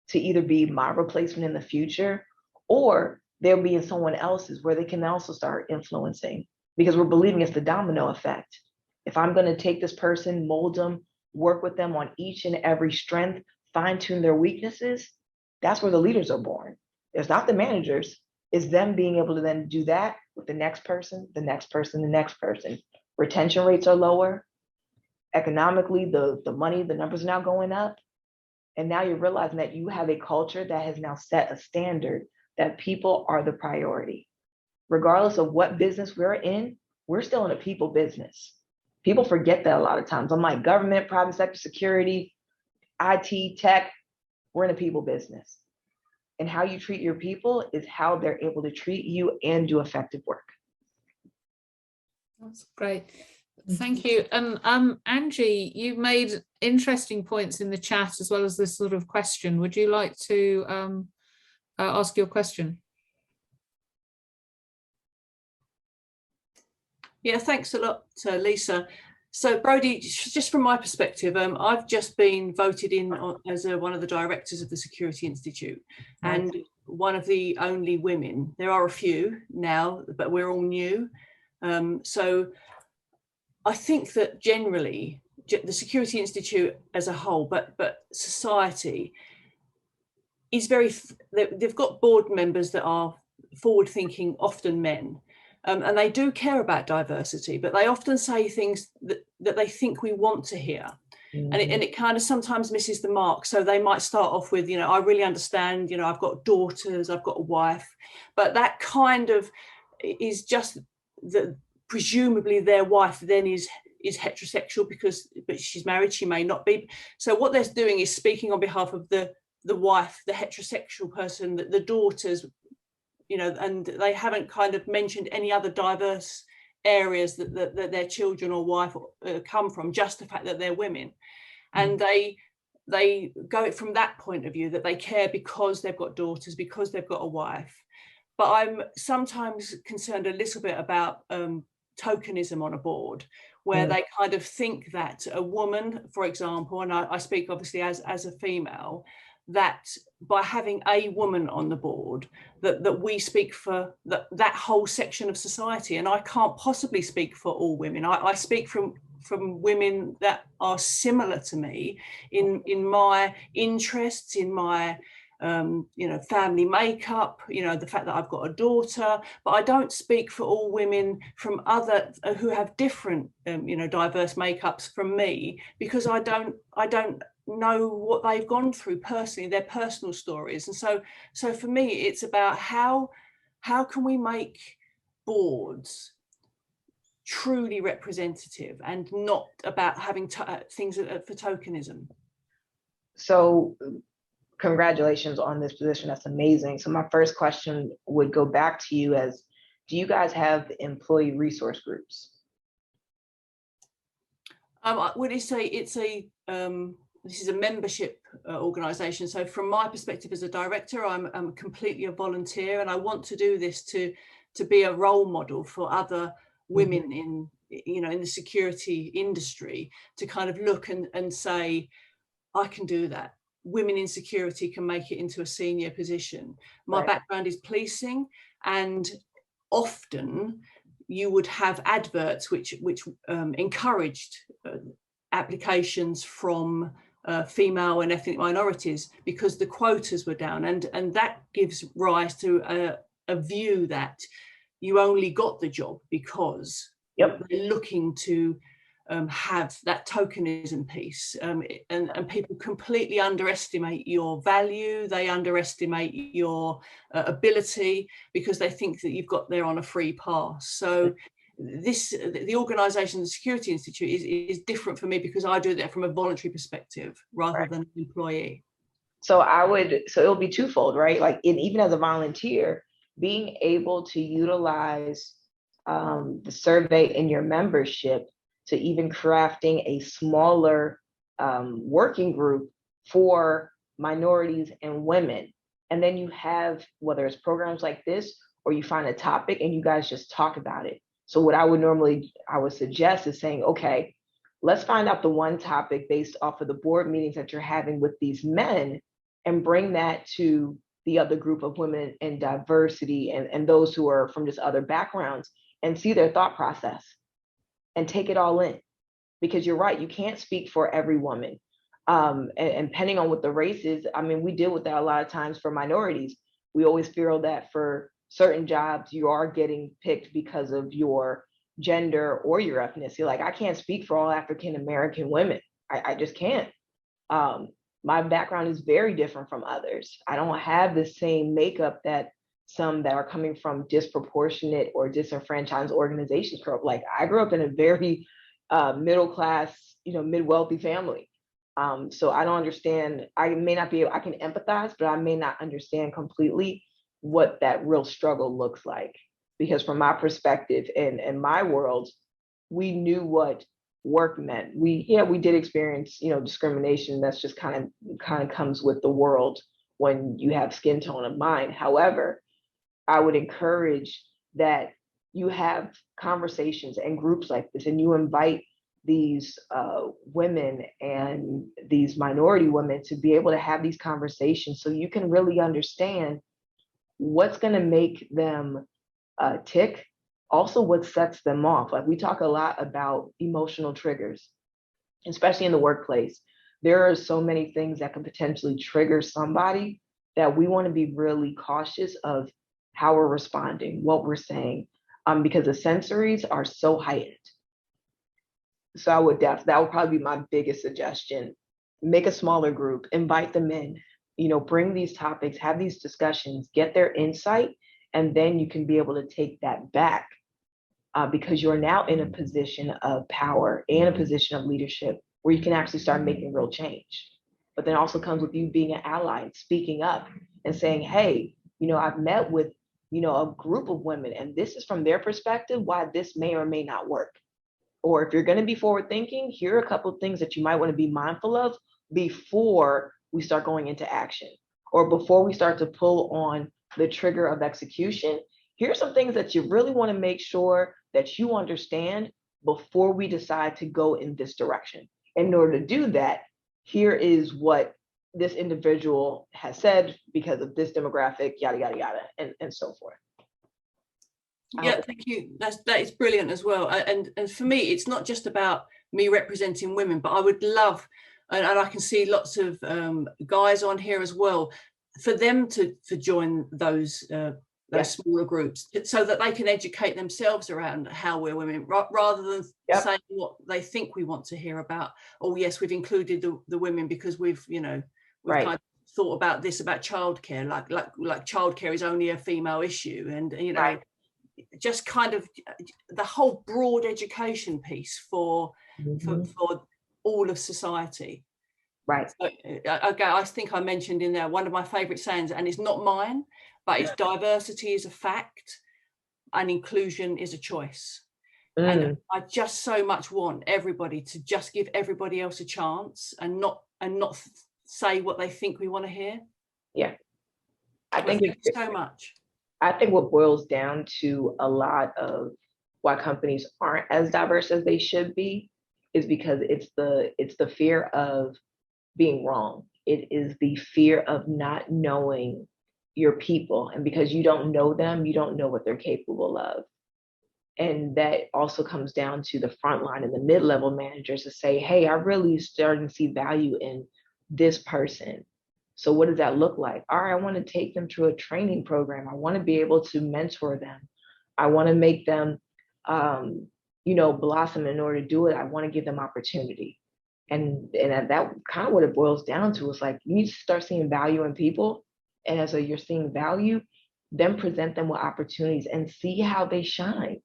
to either be my replacement in the future, or they'll be in someone else's where they can also start influencing? Because we're believing it's the domino effect. If I'm going to take this person, mold them, work with them on each and every strength, fine tune their weaknesses, that's where the leaders are born. It's not the managers, it's them being able to then do that with the next person, the next person, the next person. Retention rates are lower. Economically, the money, the numbers are now going up. And now you're realizing that you have a culture that has now set a standard that people are the priority. Regardless of what business we're in, we're still in a people business. People forget that a lot of times. I'm like, government, private sector, security, IT, tech, we're in a people business. And how you treat your people is how they're able to treat you and do effective work. That's great. Thank you. And Angie, you made interesting points in the chat as well as this sort of question. Would you like to ask your question? Yeah, thanks a lot, Lisa. So Brodie, just from my perspective, I've just been voted in as one of the directors of the Security Institute, and one of the only women. There are a few now, but we're all new. So I think that generally the Security Institute as a whole, but society is they've got board members that are forward-thinking, often men, and they do care about diversity, but they often say things that they think we want to hear. And it kind of sometimes misses the mark. So they might start off with, you know, I really understand, you know, I've got daughters, I've got a wife, but that kind of is just that presumably their wife then is heterosexual but she's married, she may not be. So what they're doing is speaking on behalf of the wife, the heterosexual person, the daughters, you know, and they haven't kind of mentioned any other diverse areas that their children or wife come from, just the fact that they're women. And they go it from that point of view, that they care because they've got daughters, because they've got a wife. But I'm sometimes concerned a little bit about tokenism on a board, where they kind of think that a woman, for example, and I speak obviously as a female, that by having a woman on the board, that we speak for that whole section of society. And I can't possibly speak for all women. I speak from women that are similar to me in my interests, in my you know, family makeup, you know, the fact that I've got a daughter, but I don't speak for all women from other who have different you know, diverse makeups from me, because I don't know what they've gone through personally, their personal stories. And so for me, it's about how can we make boards truly representative and not about having things for tokenism. So congratulations on this position. That's amazing. So my first question would go back to you as, do you guys have employee resource groups? Would you say it's this is a membership organization. So from my perspective as a director, I'm completely a volunteer, and I want to do this to be a role model for other women in, you know, in the security industry, to kind of look and say, I can do that. Women in security can make it into a senior position. My background is policing, and often you would have adverts which encouraged applications from female and ethnic minorities, because the quotas were down, and that gives rise to a view that you only got the job because they're looking to have that tokenism piece, and people completely underestimate your value. They underestimate your ability because they think that you've got there on a free pass. So the organisation, the Security Institute, is different for me because I do that from a voluntary perspective rather than an employee. So it'll be twofold, right? Like even as a volunteer, being able to utilize the survey in your membership to even crafting a smaller working group for minorities and women. And then you have, whether it's programs like this, or you find a topic and you guys just talk about it. So what I would suggest is saying, okay, let's find out the one topic based off of the board meetings that you're having with these men, and bring that to the other group of women in diversity and those who are from just other backgrounds, and see their thought process and take it all in. Because you're right, you can't speak for every woman. And depending on what the race is, I mean, we deal with that a lot of times for minorities. We always feel that for certain jobs, you are getting picked because of your gender or your ethnicity. Like, I can't speak for all African American women. I just can't. My background is very different from others. I don't have the same makeup that some that are coming from disproportionate or disenfranchised organizations grow up. Like, I grew up in a very middle class, mid-wealthy family. So I don't understand. I can empathize, but I may not understand completely what that real struggle looks like. Because from my perspective and my world, we knew what work meant. We did experience, discrimination. That's just kind of comes with the world when you have skin tone of mind. However, I would encourage that you have conversations and groups like this, and you invite these women and these minority women to be able to have these conversations, so you can really understand what's going to make them tick, also what sets them off. Like, we talk a lot about emotional triggers. especially in the workplace, there are so many things that can potentially trigger somebody that we want to be really cautious of how we're responding, what we're saying, because the sensories are so heightened. So that would probably be my biggest suggestion. Make a smaller group, invite them in, bring these topics, have these discussions, get their insight, and then you can be able to take that back because you're now in a position of power and a position of leadership where you can actually start making real change. But then also comes with you being an ally and speaking up and saying, hey, I've met with, a group of women, and this is from their perspective why this may or may not work. Or if you're going to be forward thinking, here are a couple of things that you might want to be mindful of before we start going into action, or before we start to pull on the trigger of execution. Here's some things that you really want to make sure that you understand before we decide to go in this direction. In order to do that, here is what this individual has said because of this demographic, yada, yada, yada, and so forth. Yeah, thank you. That is brilliant as well. And for me, it's not just about me representing women, but I would love, and I can see lots of guys on here as well, for them to join those smaller groups so that they can educate themselves around how we're women, rather than saying what they think we want to hear about. Oh yes, we've included the women because we've kind of thought about this about childcare, like childcare is only a female issue, and just kind of the whole broad education piece for all of society. Right. So, I think I mentioned in there one of my favorite sayings, and it's not mine, but it's diversity is a fact and inclusion is a choice. And I just so much want everybody to just give everybody else a chance and not say what they think we want to hear. Yeah. I think it's so much. I think what boils down to a lot of why companies aren't as diverse as they should be is because it's the fear of being wrong. It is the fear of not knowing your people. And because you don't know them, you don't know what they're capable of. And that also comes down to the frontline and the mid-level managers to say, hey, I really starting to see value in this person. So what does that look like? All right, I want to take them through a training program. I want to be able to mentor them. I want to make them, blossom. In order to do it, I want to give them opportunity. And that kind of what it boils down to is like, you need to start seeing value in people. And as you're seeing value, then present them with opportunities and see how they shine.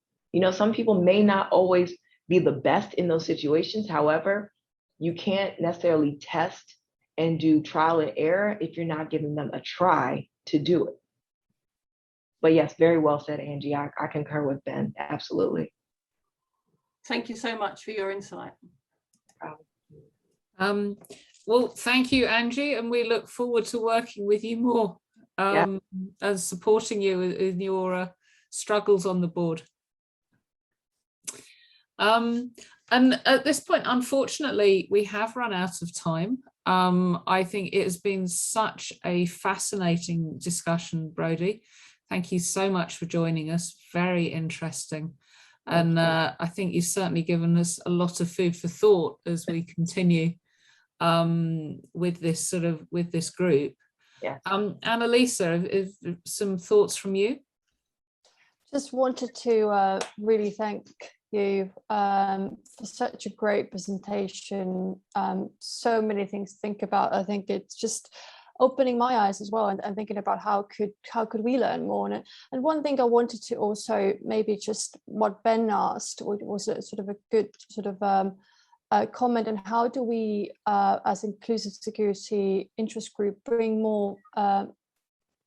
Some people may not always be the best in those situations. However, you can't necessarily test and do trial and error if you're not giving them a try to do it. But yes, very well said, Angie. I concur with Ben, absolutely. Thank you so much for your insight. Well, thank you, Angie, and we look forward to working with you more and supporting you in your struggles on the board. And at this point, unfortunately, we have run out of time. I think it has been such a fascinating discussion, Brodie. Thank you so much for joining us. Very interesting. And I think you've certainly given us a lot of food for thought as we continue with this group. Yeah. Annalisa, some thoughts from you? Just wanted to really thank you for such a great presentation. So many things to think about. I think it's just opening my eyes as well, and thinking about how could we learn more. And one thing I wanted to also, maybe just what Ben asked, was a sort of a good sort of comment on how do we as inclusive security interest group bring more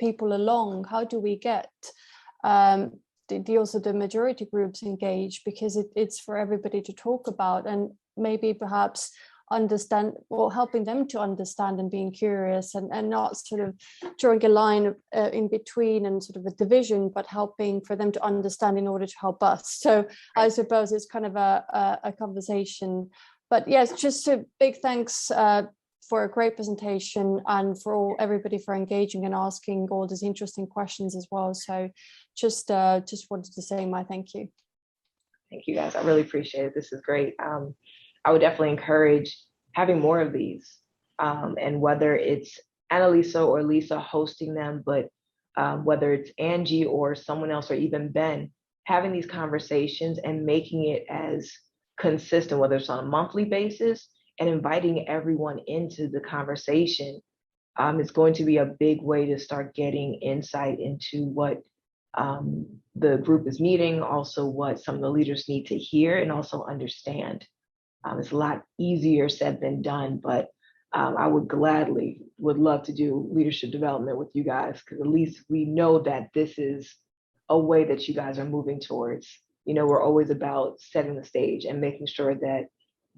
people along? How do we get the majority groups engaged, because it's for everybody to talk about, and maybe perhaps understand, or helping them to understand and being curious, and not sort of drawing a line in between and sort of a division, but helping for them to understand in order to help us. So I suppose it's kind of a conversation. But yes, just a big thanks for a great presentation, and for everybody for engaging and asking all these interesting questions as well. So just wanted to say my thank you. Thank you, guys. I really appreciate it. This is great. I would definitely encourage having more of these. And whether it's Annalisa or Lisa hosting them, but whether it's Angie or someone else or even Ben, having these conversations and making it as consistent, whether it's on a monthly basis, and inviting everyone into the conversation is going to be a big way to start getting insight into what the group is needing, also what some of the leaders need to hear and also understand. It's a lot easier said than done, but I would love to do leadership development with you guys, because at least we know that this is a way that you guys are moving towards. You know, we're always about setting the stage and making sure that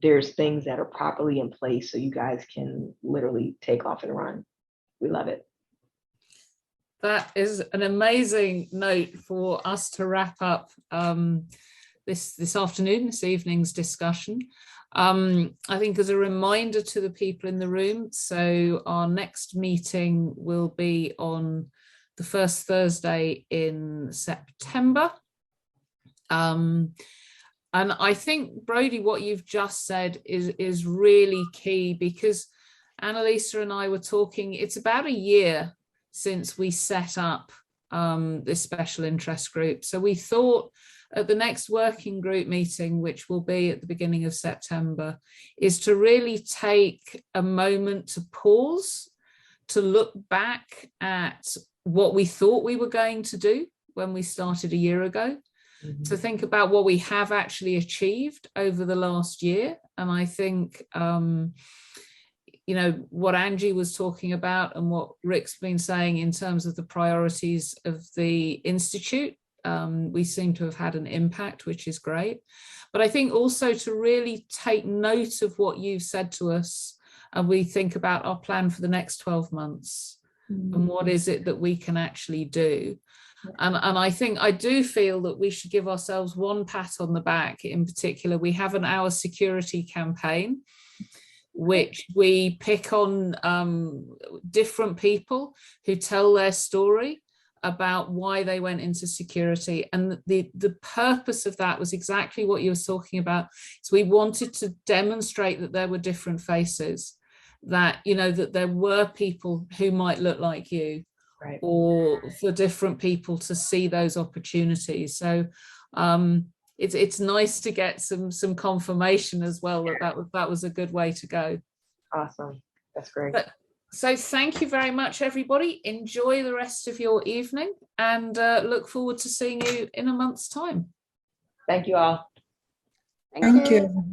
there's things that are properly in place so you guys can literally take off and run. We love it. That is an amazing note for us to wrap up this afternoon, this evening's discussion. I think as a reminder to the people in the room, so our next meeting will be on the first Thursday in September. And I think, Brodie, what you've just said is really key, because Annalisa and I were talking, it's about a year since we set up this special interest group. So we thought at the next working group meeting, which will be at the beginning of September, is to really take a moment to pause, to look back at what we thought we were going to do when we started a year ago, to think about what we have actually achieved over the last year. And I think, you know, what Angie was talking about and what Rick's been saying in terms of the priorities of the Institute, we seem to have had an impact, which is great. But I think also to really take note of what you've said to us, and we think about our plan for the next 12 months and what is it that we can actually do. And I think I do feel that we should give ourselves one pat on the back. In particular, we have an Our Security campaign, which we pick on different people who tell their story about why they went into security. And the purpose of that was exactly what you were talking about. So we wanted to demonstrate that there were different faces, that, you know, that there were people who might look like you, right, or for different people to see those opportunities. So it's nice to get some confirmation as well that was a good way to go. Awesome, that's great. So thank you very much, everybody. Enjoy the rest of your evening, and look forward to seeing you in a month's time. Thank you all. Thank you.